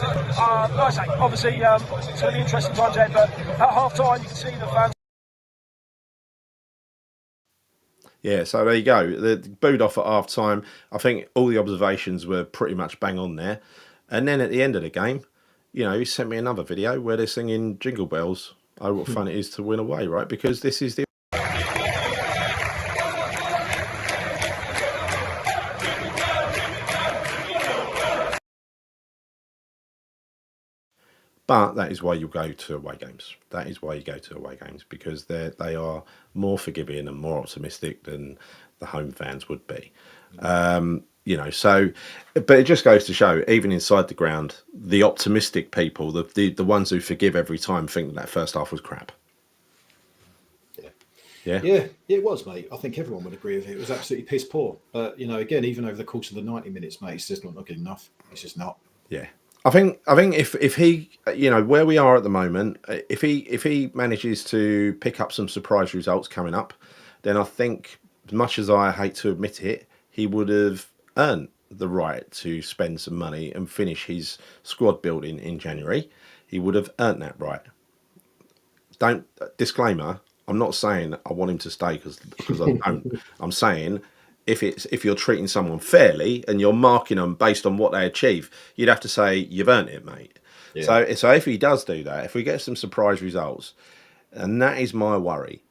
I say, obviously, it's going to be interesting times ahead, but at half time, you can see the fans. Yeah, so there you go. They booed off at half time. I think all the observations were pretty much bang on there. And then at the end of the game, you know, he sent me another video where they're singing Jingle Bells. Oh, what fun it is to win away, right? Because this is the... But that is why you go to away games. That is why you go to away games, because they are more forgiving and more optimistic than the home fans would be. You know, so, but it just goes to show, even inside the ground, the optimistic people, the ones who forgive every time, think that first half was crap. Yeah, it was, mate. I think everyone would agree with it. It was absolutely piss poor. But, you know, again, even over the course of the 90 minutes, mate, it's just not good enough. It's just not. Yeah. I think if he, you know, where we are at the moment, if he manages to pick up some surprise results coming up, then I think, as much as I hate to admit it, he would have earned the right to spend some money and finish his squad building in January. He would have earned that right. Disclaimer, I'm not saying I want him to stay because I don't. I'm saying if you're treating someone fairly and you're marking them based on what they achieve, you'd have to say you've earned it, mate. Yeah. So if he does do that, if we get some surprise results, and that is my worry.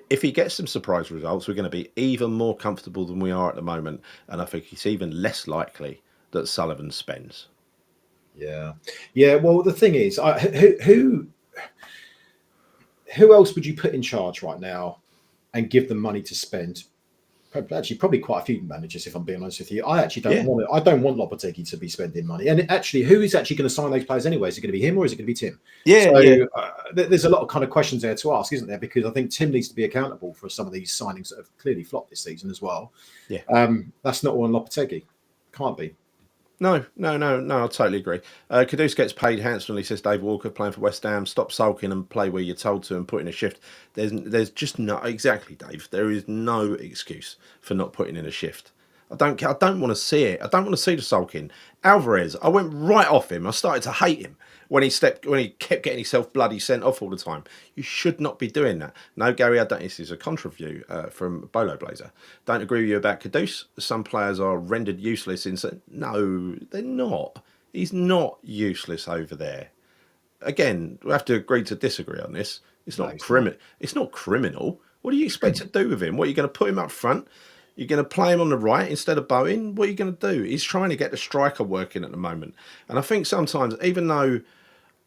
If he gets some surprise results, we're going to be even more comfortable than we are at the moment, and I think it's even less likely that Sullivan spends. Yeah. Well, the thing is, who else would you put in charge right now and give them money to spend? Actually, probably quite a few managers, if I'm being honest with you. I actually don't want it. I don't want Lopetegui to be spending money. And actually, who is actually going to sign those players anyway? Is it going to be him or is it going to be Tim? There's a lot of kind of questions there to ask, isn't there? Because I think Tim needs to be accountable for some of these signings that have clearly flopped this season as well. Yeah. That's not all on Lopetegui. Can't be. No, I totally agree. Kudus gets paid handsomely, says Dave Walker, playing for West Ham. Stop sulking and play where you're told to and put in a shift. There's just no... Exactly, Dave. There is no excuse for not putting in a shift. I don't want to see it. I don't want to see the sulking. Alvarez, I went right off him. I started to hate him when he kept getting himself bloody sent off all the time. You should not be doing that. No, Gary, I don't. This is a contra view from Bolo Blazer. Don't agree with you about Kudus. Some players are rendered useless. No, they're not. He's not useless over there. Again, we have to agree to disagree on this. It's not criminal. It's not criminal. What do you expect to do with him? What, are you going to put him up front? You're going to play him on the right instead of Bowen? What are you going to do? He's trying to get the striker working at the moment. And I think sometimes, even though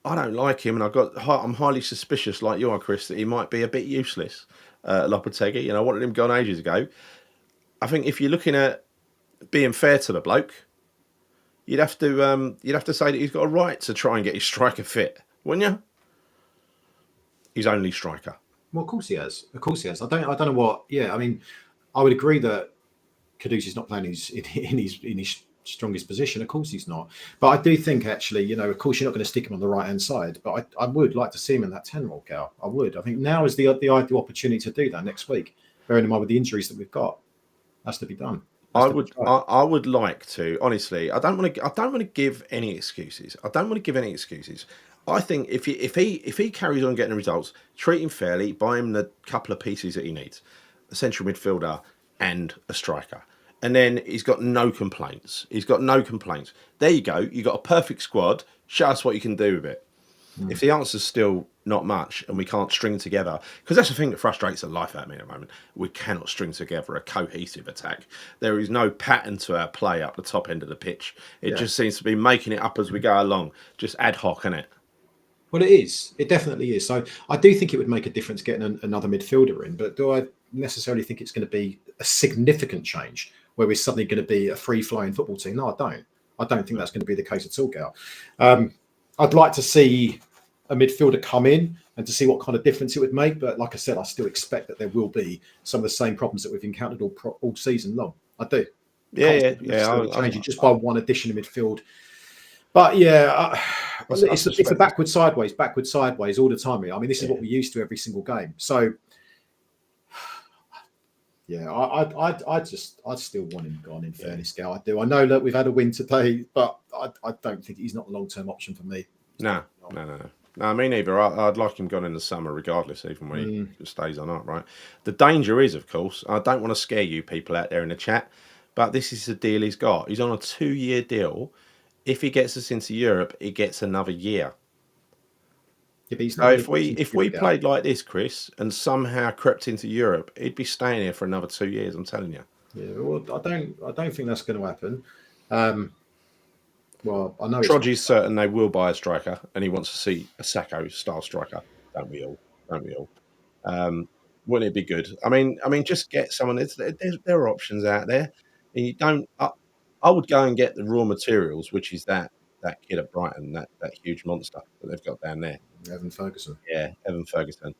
I don't like him and I'm highly suspicious, like you are, Chris, that he might be a bit useless, Lopetegui. I wanted him gone ages ago. I think if you're looking at being fair to the bloke, you'd have to say that he's got a right to try and get his striker fit, wouldn't you? His only striker. Well, of course he has. I don't know what. Yeah, I mean, I would agree that Kudus is not playing in his strongest position. Of course he's not. But I do think actually, of course you're not going to stick him on the right hand side. But I would like to see him in that 10 role, Gal. I would. I think now is the ideal opportunity to do that next week. Bearing in mind with the injuries that we've got, has to be done. I would like to, honestly. I don't want to give any excuses. I think if he carries on getting the results, treat him fairly, buy him the couple of pieces that he needs, a central midfielder and a striker, and then he's got no complaints. There you go. You got a perfect squad. Show us what you can do with it. If the answer's still not much and we can't string together, because that's the thing that frustrates the life out of me at the moment, we cannot string together a cohesive attack. There is no pattern to our play up the top end of the pitch. It just seems to be making it up as we go along, just ad hoc, innit? Well, it is. It definitely is. So I do think it would make a difference getting another midfielder in, but do I necessarily think it's going to be a significant change where we're suddenly going to be a free-flowing football team? No, I don't. I don't think that's going to be the case at all, Gal. I'd like to see a midfielder come in and to see what kind of difference it would make. But like I said, I still expect that there will be some of the same problems that we've encountered all season long. I do. Yeah. Changing just by one addition in midfield. But yeah, That's it's a backward sideways all the time. I mean, this is what we're used to every single game. So yeah, I'd still want him gone. In fairness, Gal, I do. I know that we've had a win today, but I don't think he's not a long-term option for me. No, me neither. I'd like him gone in the summer, regardless, even when he stays or not. Right. The danger is, of course, I don't want to scare you people out there in the chat, but this is the deal he's got. He's on a 2-year deal. If he gets us into Europe, he gets another year. Yeah, so if we played like this, Chris, and somehow crept into Europe, he'd be staying here for another 2 years. I'm telling you. Yeah, well, I don't think that's going to happen. Well, I know Trodgy's certain they will buy a striker, and he wants to see a Sacco style striker. Don't we all? Wouldn't it be good? I mean, just get someone. There are options out there, and you don't. I would go and get the raw materials, which is that kid at Brighton, that huge monster that they've got down there, Evan Ferguson. Yeah, Evan Ferguson.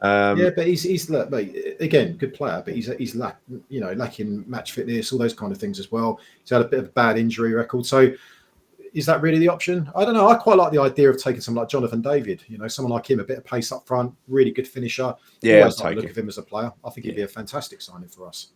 Yeah, but he's mate, again, good player, but he's lacking match fitness, all those kind of things as well. He's had a bit of a bad injury record, so. Is that really the option? I don't know. I quite like the idea of taking someone like Jonathan David. Someone like him, a bit of pace up front, really good finisher. Yeah, I'll look at him as a player. I think he'd be a fantastic signing for us.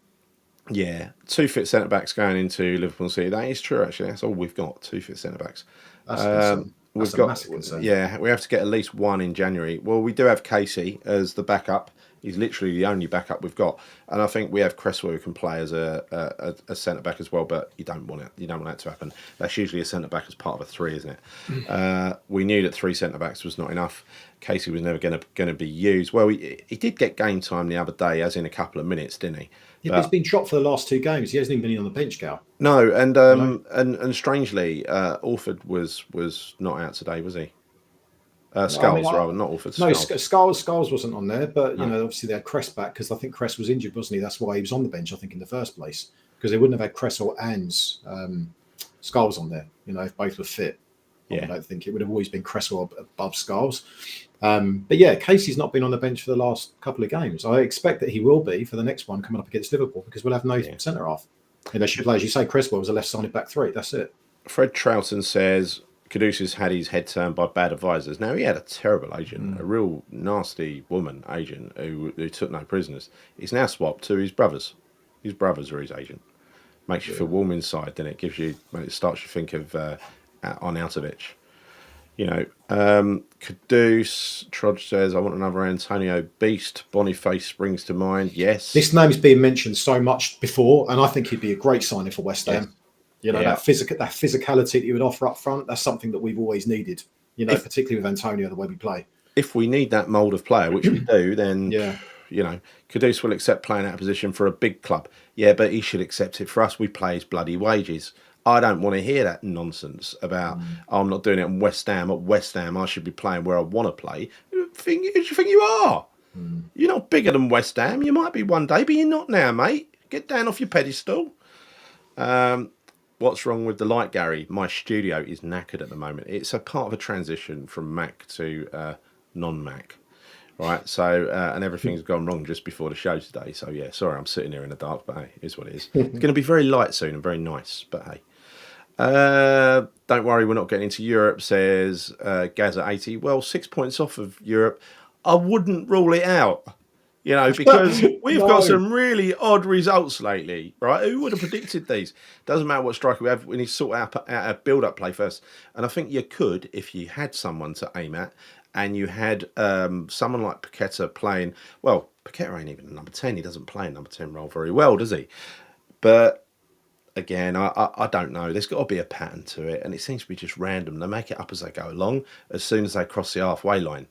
Yeah, 2 fit centre backs going into Liverpool City. That is true, actually. That's all we've got. 2 fit centre backs. That's a massive concern. Yeah, we have to get at least one in January. Well, we do have Casey as the backup. He's literally the only backup we've got, and I think we have Cresswell who can play as a centre back as well. But you don't want it. You don't want that to happen. That's usually a centre back as part of a 3, isn't it? We knew that 3 centre backs was not enough. Casey was never going to be used. Well, he did get game time the other day, as in a couple of minutes, didn't he? Yeah, but he's been dropped for the last 2 games. He hasn't even been on the bench, Gal. No, and strangely, Orford was not out today, was he? Skulls, rather, not Orford. No, Skulls wasn't on there, but obviously they had Cress back because I think Cress was injured, wasn't he? That's why he was on the bench, I think, in the first place, because they wouldn't have had Cresswell and Skulls on there. If both were fit, I don't think it would have always been Cresswell above Skulls. But yeah, Casey's not been on the bench for the last couple of games. I expect that he will be for the next one coming up against Liverpool because we'll have no centre half. They should play, as you say, Cresswell was a left-sided back 3. That's it. Fred Troughton says Kudus has had his head turned by bad advisors. Now, he had a terrible agent, a real nasty woman agent who took no prisoners. He's now swapped to his brothers. His brothers are his agent. Makes you feel warm inside, then it gives you, when it starts you think of Arnautovic. Kudus, Trudge says, I want another Antonio Beast. Boniface springs to mind. Yes. This name's been mentioned so much before, and I think he'd be a great signing for West Ham. That physicality that you would offer up front, that's something that we've always needed, particularly with Antonio, the way we play. If we need that mould of player, which we do, then, Kudus will accept playing out of position for a big club. Yeah, but he should accept it for us. We play his bloody wages. I don't want to hear that nonsense about, I'm not doing it in West Ham. At West Ham, I should be playing where I want to play. Who do you think you are? You're not bigger than West Ham. You might be one day, but you're not now, mate. Get down off your pedestal. What's wrong with the light, Gary? My studio is knackered at the moment. It's a part of a transition from Mac to non-Mac, right? So, and everything's gone wrong just before the show today. So, yeah, sorry, I'm sitting here in the dark, but hey, it is what it is. It's going to be very light soon and very nice, but hey. Don't worry, we're not getting into Europe, says Gaza80. Well, 6 points off of Europe. I wouldn't rule it out. Because we've got some really odd results lately, right? Who would have predicted these? Doesn't matter what striker we have. We need to sort out a build-up play first. And I think you could, if you had someone to aim at, and you had someone like Paqueta playing. Well, Paqueta ain't even a number 10. He doesn't play a number 10 role very well, does he? But again, I don't know. There's got to be a pattern to it, and it seems to be just random. They make it up as they go along, as soon as they cross the halfway line.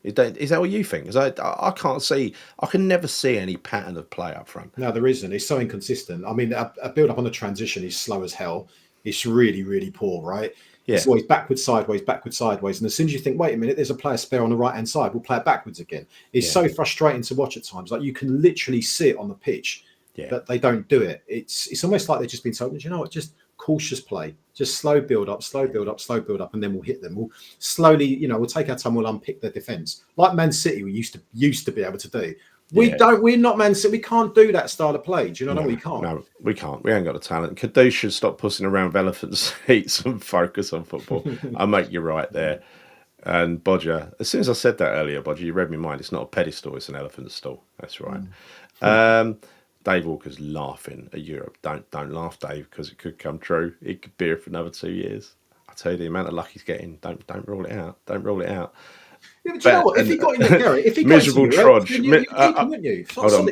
Is that what you think? Because I can't see, I can never see any pattern of play up front. No, there isn't. It's so inconsistent. I mean, a build up on the transition is slow as hell. It's really, really poor, right? Yeah. It's always backwards, sideways. And as soon as you think, wait a minute, there's a player spare on the right hand side, we'll play it backwards again. It's so frustrating to watch at times. Like you can literally see it on the pitch, but they don't do it. It's almost like they've just been told, you know what, just cautious play, just slow build up, and then we'll hit them. We'll slowly, we'll take our time, we'll unpick their defence. Like Man City, we used to be able to do. We're not Man City. We can't do that style of play. Do you know what I mean? We can't. No, we can't. We ain't got the talent. Kadu should stop pussing around with elephant seats and focus on football. I make you right there. And Bodger, as soon as I said that earlier, Bodger, you read my mind. It's not a pedestal, it's an elephant stall. That's right. Dave Walker's laughing at Europe. Don't laugh, Dave, because it could come true. It could be here for another 2 years. I tell you, the amount of luck he's getting. Don't rule it out. Don't rule it out. Yeah, but you know what? If he got in there, Gary, if he got miserable into Europe, trudge. then you'd keep him, wouldn't you? Hold on.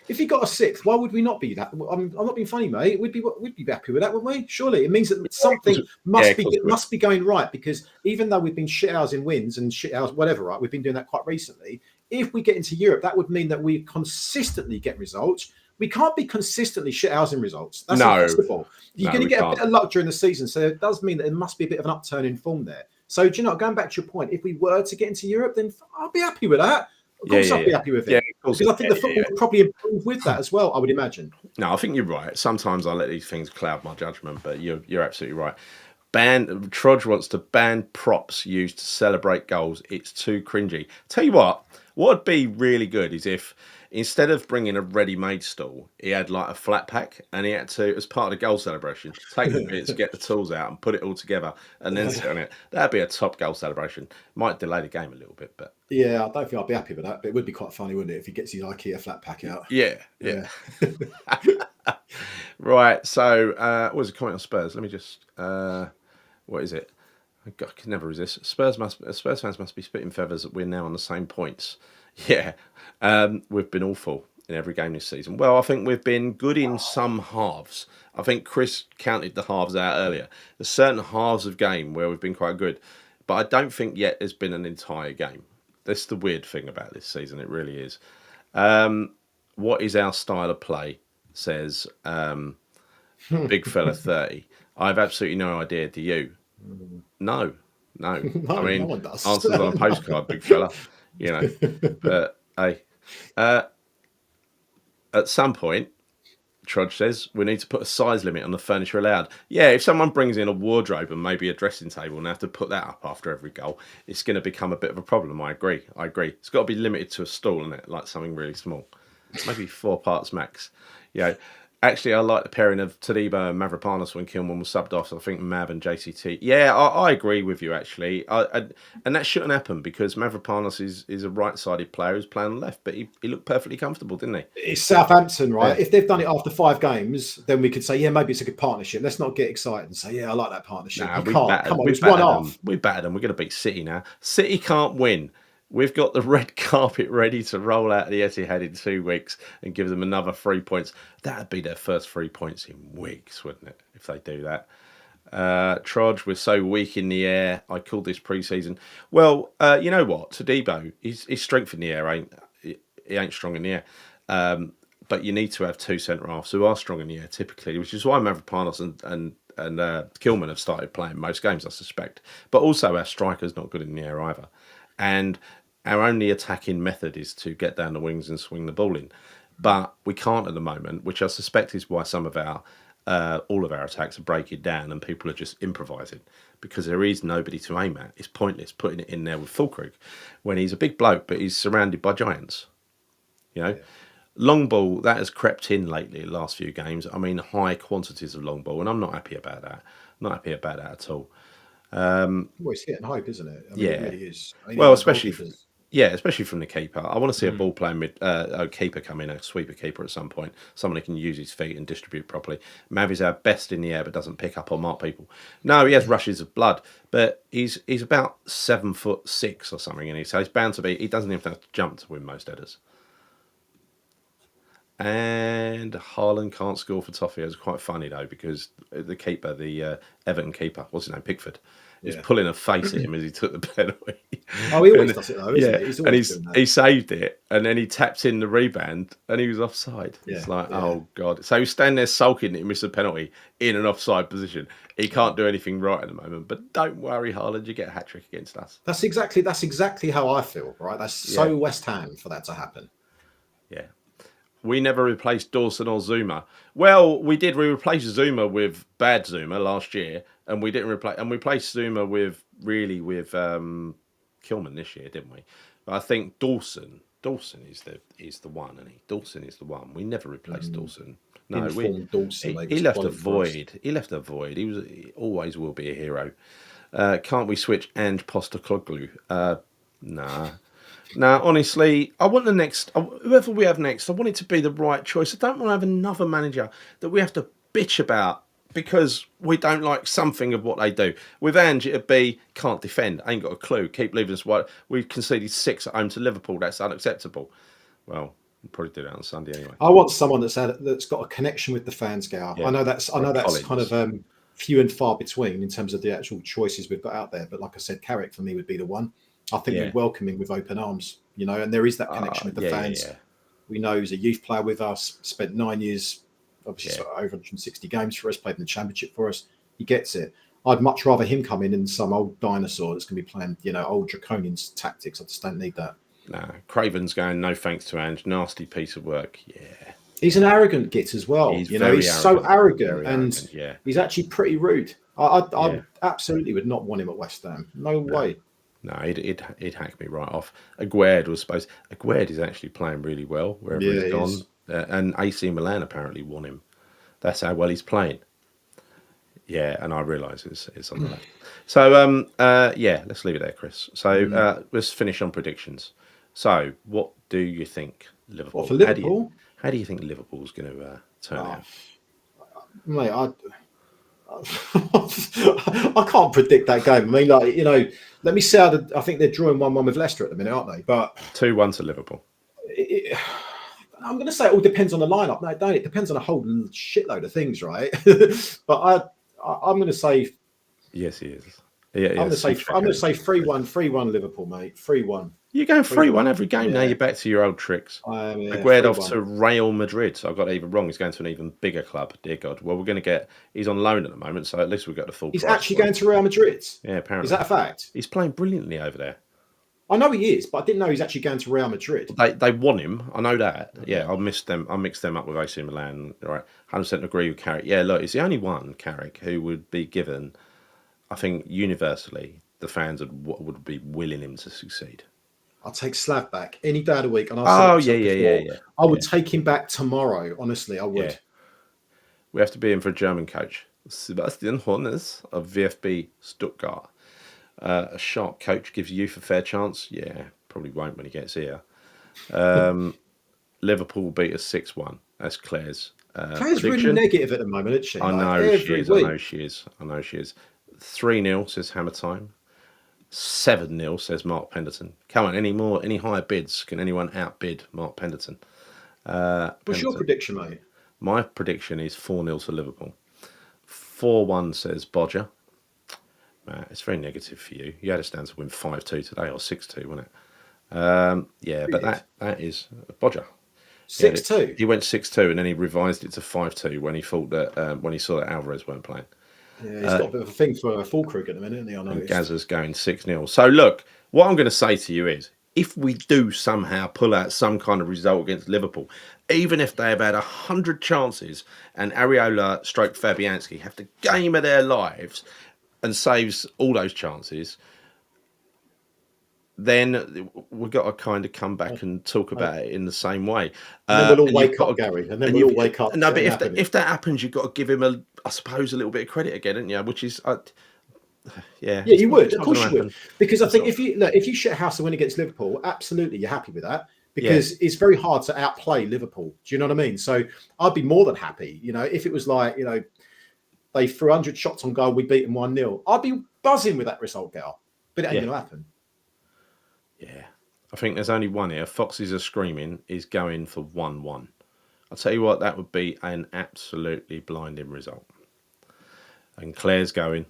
If he got a sixth, why would we not be that? I'm not being funny, mate. We'd be happy with that, wouldn't we? Surely it means that something must be going right, because even though we've been shithousing wins and shithouse whatever, right? We've been doing that quite recently. If we get into Europe, that would mean that we consistently get results. We can't be consistently shithousing results. That's impossible. You're going to get a bit of luck during the season, so it does mean that there must be a bit of an upturn in form there. So, do you know, going back to your point, if we were to get into Europe, then I'll be happy with that. Of course, I'll be happy with it. Yeah, because I think the football would probably improve with that as well, I would imagine. No, I think you're right. Sometimes I let these things cloud my judgment, but you're absolutely right. Trudge wants to ban props used to celebrate goals. It's too cringy. Tell you what would be really good is if instead of bringing a ready-made stall, he had like a flat pack, and he had to, as part of the goal celebration, take the bits, get the tools out, and put it all together, and then sit on it. That'd be a top goal celebration. Might delay the game a little bit, but yeah, I don't think I'd be happy with that. But it would be quite funny, wouldn't it, if he gets his IKEA flat pack out? Yeah. Right. So, what was a comment on Spurs? Let me just. What is it? God, I can never resist. Spurs fans must be spitting feathers that we're now on the same points. Yeah, we've been awful in every game this season. Well, I think we've been good in some halves. I think Chris counted the halves out earlier. There's certain halves of game where we've been quite good, but I don't think yet there's been an entire game. That's the weird thing about this season. It really is. What is our style of play? Says Big Fella 30. I have absolutely no idea. Do you? No. I mean, no one does. answers on a postcard, big fella. You know, but hey, at some point, Trudge says we need to put a size limit on the furniture allowed. Yeah, if someone brings in a wardrobe and maybe a dressing table and they have to put that up after every goal, it's going to become a bit of a problem. I agree. It's got to be limited to a stall, isn't it? Like something really small, maybe 4 parts max. Yeah. Actually, I like the pairing of Todibo and Mavropanos when Kilman was subbed off. So I think Mav and JCT. Yeah, I agree with you, actually. And that shouldn't happen because Mavropanos is a right-sided player who's playing on the left, but he looked perfectly comfortable, didn't he? It's Southampton, right? Yeah. If they've done it after 5 games, then we could say, yeah, maybe it's a good partnership. Let's not get excited and say, yeah, I like that partnership. Nah, we can't. Come on, it's one off. We battered them. We're going to beat City now. City can't win. We've got the red carpet ready to roll out the Etihad in 2 weeks and give them another 3 points. That'd be their first 3 points in weeks, wouldn't it, if they do that? Trudge, we're so weak in the air. I called this pre-season. Well, you know what? Todibo, his strength in the air he ain't strong in the air. But you need to have 2 centre-halves who are strong in the air, typically, which is why Mavropanos and Kilman have started playing most games, I suspect. But also our striker's not good in the air either. And our only attacking method is to get down the wings and swing the ball in. But we can't at the moment, which I suspect is why some of our, all of our attacks are breaking down and people are just improvising because there is nobody to aim at. It's pointless putting it in there with Fulkrug when he's a big bloke, but he's surrounded by giants. You know, long ball, that has crept in lately, the last few games. I mean, high quantities of long ball, and I'm not happy about that. Not happy about that at all. Well, it's hitting hope, isn't it? I mean, it really is. I mean, well, especially from the keeper. I want to see a ball playing a keeper come in, a sweeper keeper at some point. Someone who can use his feet and distribute properly. Mav is our best in the air, but doesn't pick up or mark people. No, he has rushes of blood, but he's about 7'6" or something, and so he's bound to be. He doesn't even have to jump to win most headers. And Haaland can't score for Toffee. It's quite funny though because the keeper, the Everton keeper, what's his name, Pickford, is pulling a face at him as he took the penalty. Oh, he always does it though, isn't he? He saved it, and then he tapped in the rebound, and he was offside. It's like, oh god! So he's standing there sulking that he missed a penalty in an offside position. He can't do anything right at the moment. But don't worry, Haaland, you get a hat trick against us. That's exactly how I feel. Right? That's so West Ham for that to happen. Yeah. We never replaced Dawson or Zuma. Well, we did. We replaced Zuma with bad Zuma last year, and we didn't replace. And we replaced Zuma with Kilman this year, didn't we? But I think Dawson Dawson is the one, and Dawson is the one. We never replaced Dawson. No, Informed Dawson, mate, he was left a quality for us. void. He left a void. He always will be a hero. Can't we switch Ange Postecoglou? Nah. Now, honestly, I want the next, whoever we have next, I want it to be the right choice. I don't want to have another manager that we have to bitch about because we don't like something of what they do. With Ange, it'd be, can't defend, ain't got a clue, keep leaving us wide. We've conceded 6 at home to Liverpool. That's unacceptable. Well, we'll probably do that on Sunday anyway. I want someone that's got a connection with the fans, Gal. Yeah. I know that's Collins. kind of few and far between in terms of the actual choices we've got out there. But like I said, Carrick for me would be the one. I think we'd welcome him with open arms, you know, and there is that connection with the fans. Yeah. We know he's a youth player with us, spent 9 years, obviously over 160 games for us, played in the Championship for us. He gets it. I'd much rather him come in than some old dinosaur that's going to be playing, you know, old draconian tactics. I just don't need that. No, Craven's going, no thanks to Ange. Nasty piece of work. Yeah. He's an arrogant git as well. He's so arrogant, and yeah. he's actually pretty rude. I absolutely would not want him at West Ham. No way. No, he'd hack me right off. Aguerd is actually playing really well wherever he's gone. And AC Milan apparently won him. That's how well he's playing. Yeah, and I realise it's on the left. So, let's leave it there, Chris. So, let's finish on predictions. So, what do you think Liverpool? What, for Liverpool? How do you think Liverpool's going to turn out? Mate, I can't predict that game. I mean, like, you know, let me see how I think they're drawing 1-1 with Leicester at the minute, aren't they? But 2-1 to Liverpool. I'm going to say it all depends on the lineup. No, don't it? Depends on a whole shitload of things, right? But I'm going to say. Yes, he is. Yeah, I'm going to say 3-1 Liverpool, mate. 3-1. You're going 3-1 every game now. You're back to your old tricks. Aguerd off to Real Madrid. So I got it even wrong. He's going to an even bigger club. Dear God. Well, he's on loan at the moment, so at least we've got the full. He's actually going to Real Madrid. Yeah, apparently. Is that a fact? He's playing brilliantly over there. I know he is, but I didn't know he's actually going to Real Madrid. They want him. I know that. Yeah, I mixed them up with AC Milan. Right, 100% agree with Carrick. Yeah, look, it's the only one, Carrick, who would be given. I think universally, the fans would be willing him to succeed. I'll take Slav back any day of the week. And I would take him back tomorrow. Honestly, I would. Yeah. We have to be in for a German coach, Sebastian Hornes of VfB Stuttgart. A sharp coach gives youth a fair chance. Yeah, probably won't when he gets here. Liverpool will beat us 6-1. That's Claire's Claire's really negative at the moment, isn't she? I know she is. 3-0 says Hammer Time. 7-0 says Mark Penderton. Come on, any higher bids? Can anyone outbid Mark Penderton? What's your prediction, mate? My prediction is 4-0 to Liverpool. 4-1 says Bodger. It's very negative for you. You had us down to win 5-2 today, or 6-2, wasn't it? But that is Bodger. 6-2. He went 6-2 and then he revised it to 5-2 when he thought that when he saw that Alvarez weren't playing. Yeah, he's got a bit of a thing for a full crook at the minute, isn't he? I know. And Gazza's going 6-0. So look, what I'm going to say to you is, if we do somehow pull out some kind of result against Liverpool, even if they have had 100 chances and Areola / Fabianski have the game of their lives and saves all those chances, then we've got to kind of come back and talk about it in the same way. And then we'll all wake up, Gary. And then we'll all wake up. No, but if that happens, you've got to give him I suppose, a little bit of credit again, haven't you? Which is, yeah, you would. Of course you would. Because I think if you shit house and win against Liverpool, absolutely, you're happy with that. Because it's very hard to outplay Liverpool. Do you know what I mean? So I'd be more than happy. You know, if it was like, you know, they threw 100 shots on goal, we beat them 1-0. I'd be buzzing with that result, Gal. But it ain't going to happen. Yeah. I think there's only one here. Foxes are screaming is going for 1-1. I'll tell you what, that would be an absolutely blinding result. And Claire's going,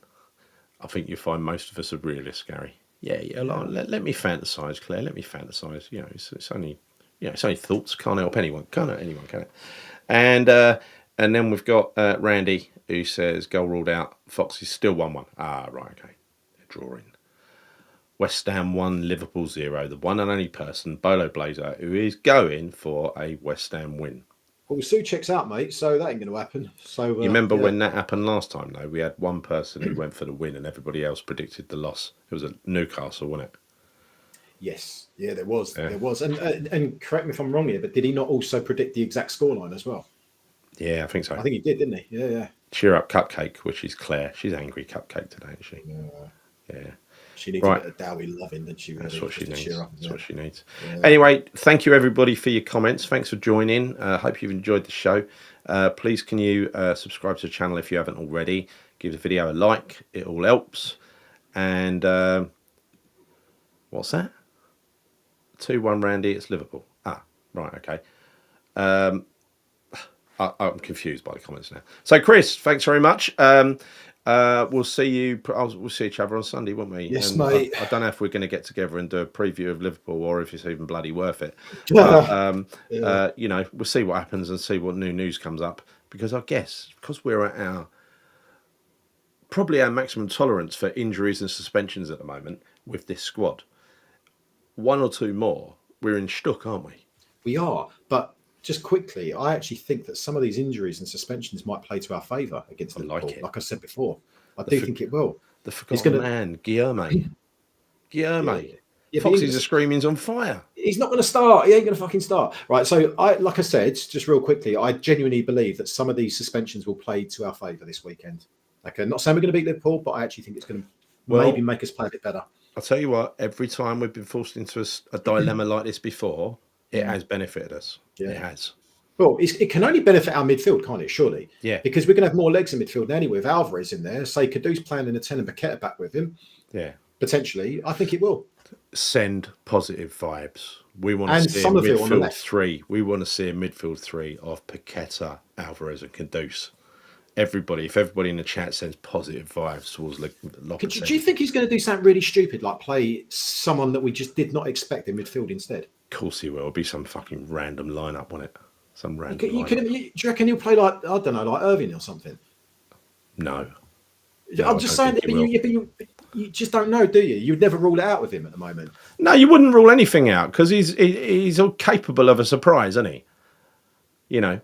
I think you find most of us are realists, Gary. Yeah. Let me fantasize, Claire. Let me fantasize. You know, it's only thoughts. Can't help anyone. Can it? And then we've got Randy, who says goal ruled out. Foxes still 1-1. Ah, right, okay. They're drawing. West Ham 1, Liverpool 0. The one and only person, Bolo Blazer, who is going for a West Ham win. Well, Souček's out, mate, so that ain't going to happen. So you remember when that happened last time, though? We had one person who went for the win and everybody else predicted the loss. It was at Newcastle, wasn't it? Yes, yeah, there was, Yeah. there was, and correct me if I'm wrong here, but did he not also predict the exact scoreline as well? Yeah, I think so. I think he did, didn't he? Yeah, yeah. Cheer up, Cupcake, which is Claire. She's angry, Cupcake, today, isn't she? Yeah. She needs Right. a bit of Dowie loving, doesn't she? That's Really, what she just to needs. cheer up. That's what she needs. Yeah. Anyway, thank you everybody for your comments. Thanks for joining. Hope you've enjoyed the show. Please can you subscribe to the channel if you haven't already. Give the video a like. It all helps. And what's that? 2-1 Randy. It's Liverpool. Ah, right. Okay. I'm confused by the comments now. So, Chris, thanks very much. We'll see you. We'll see each other on Sunday, won't we? Yes, and mate. I don't know if we're going to get together and do a preview of Liverpool or if it's even bloody worth it. But, you know, we'll see what happens and see what new news comes up. Because I guess because we're at probably our maximum tolerance for injuries and suspensions at the moment with this squad, 1 or 2 more, we're in stuck, aren't we? We are, but. Just quickly, I actually think that some of these injuries and suspensions might play to our favour against Liverpool. Like I said before, I do think it will. The forgotten man, Guilherme. Yeah, Foxy's screaming's on fire. He's not going to start. He ain't going to fucking start. Right. So, like I said, just real quickly, I genuinely believe that some of these suspensions will play to our favour this weekend. Like, I'm not saying we're going to beat Liverpool, but I actually think it's going to maybe make us play a bit better. I'll tell you what, every time we've been forced into a dilemma like this before, it has benefited us. Yeah. It has. Well, it can only benefit our midfield, can't it? Surely. Yeah. Because we're going to have more legs in midfield anyway with Alvarez in there. Say Kadu's playing in a 10 and Paqueta back with him. Yeah. Potentially. I think it will. Send positive vibes. We want to see a midfield 3. We want to see a midfield 3 of Paqueta, Alvarez and Kudus. If everybody in the chat sends positive vibes towards Lopetegui. Do you think he's going to do something really stupid, like play someone that we just did not expect in midfield instead? Of course he will. It'll be some fucking random lineup, won't it? Some random. Do you reckon he'll play like, I don't know, like Irving or something? No. I'm just saying, but you just don't know, do you? You'd never rule it out with him at the moment. No, you wouldn't rule anything out because he's all capable of a surprise, isn't he? You know.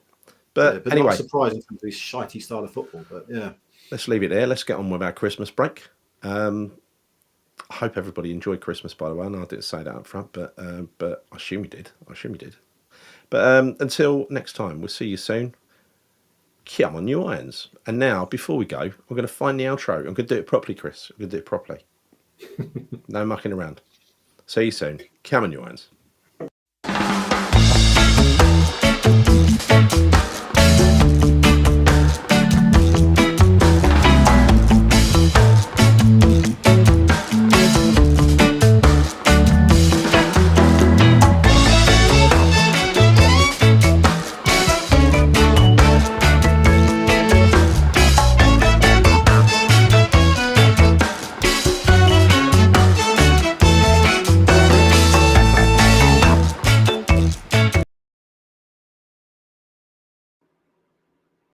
But anyway, not surprising from this shitey style of football. But yeah, let's leave it there. Let's get on with our Christmas break. I hope everybody enjoyed Christmas, by the way. And I didn't say that up front, but I assume you did. But until next time, we'll see you soon. Come on, new irons. And now, before we go, I'm going to find the outro. I'm going to do it properly, Chris. I'm going to do it properly. No mucking around. See you soon. Come on, new irons.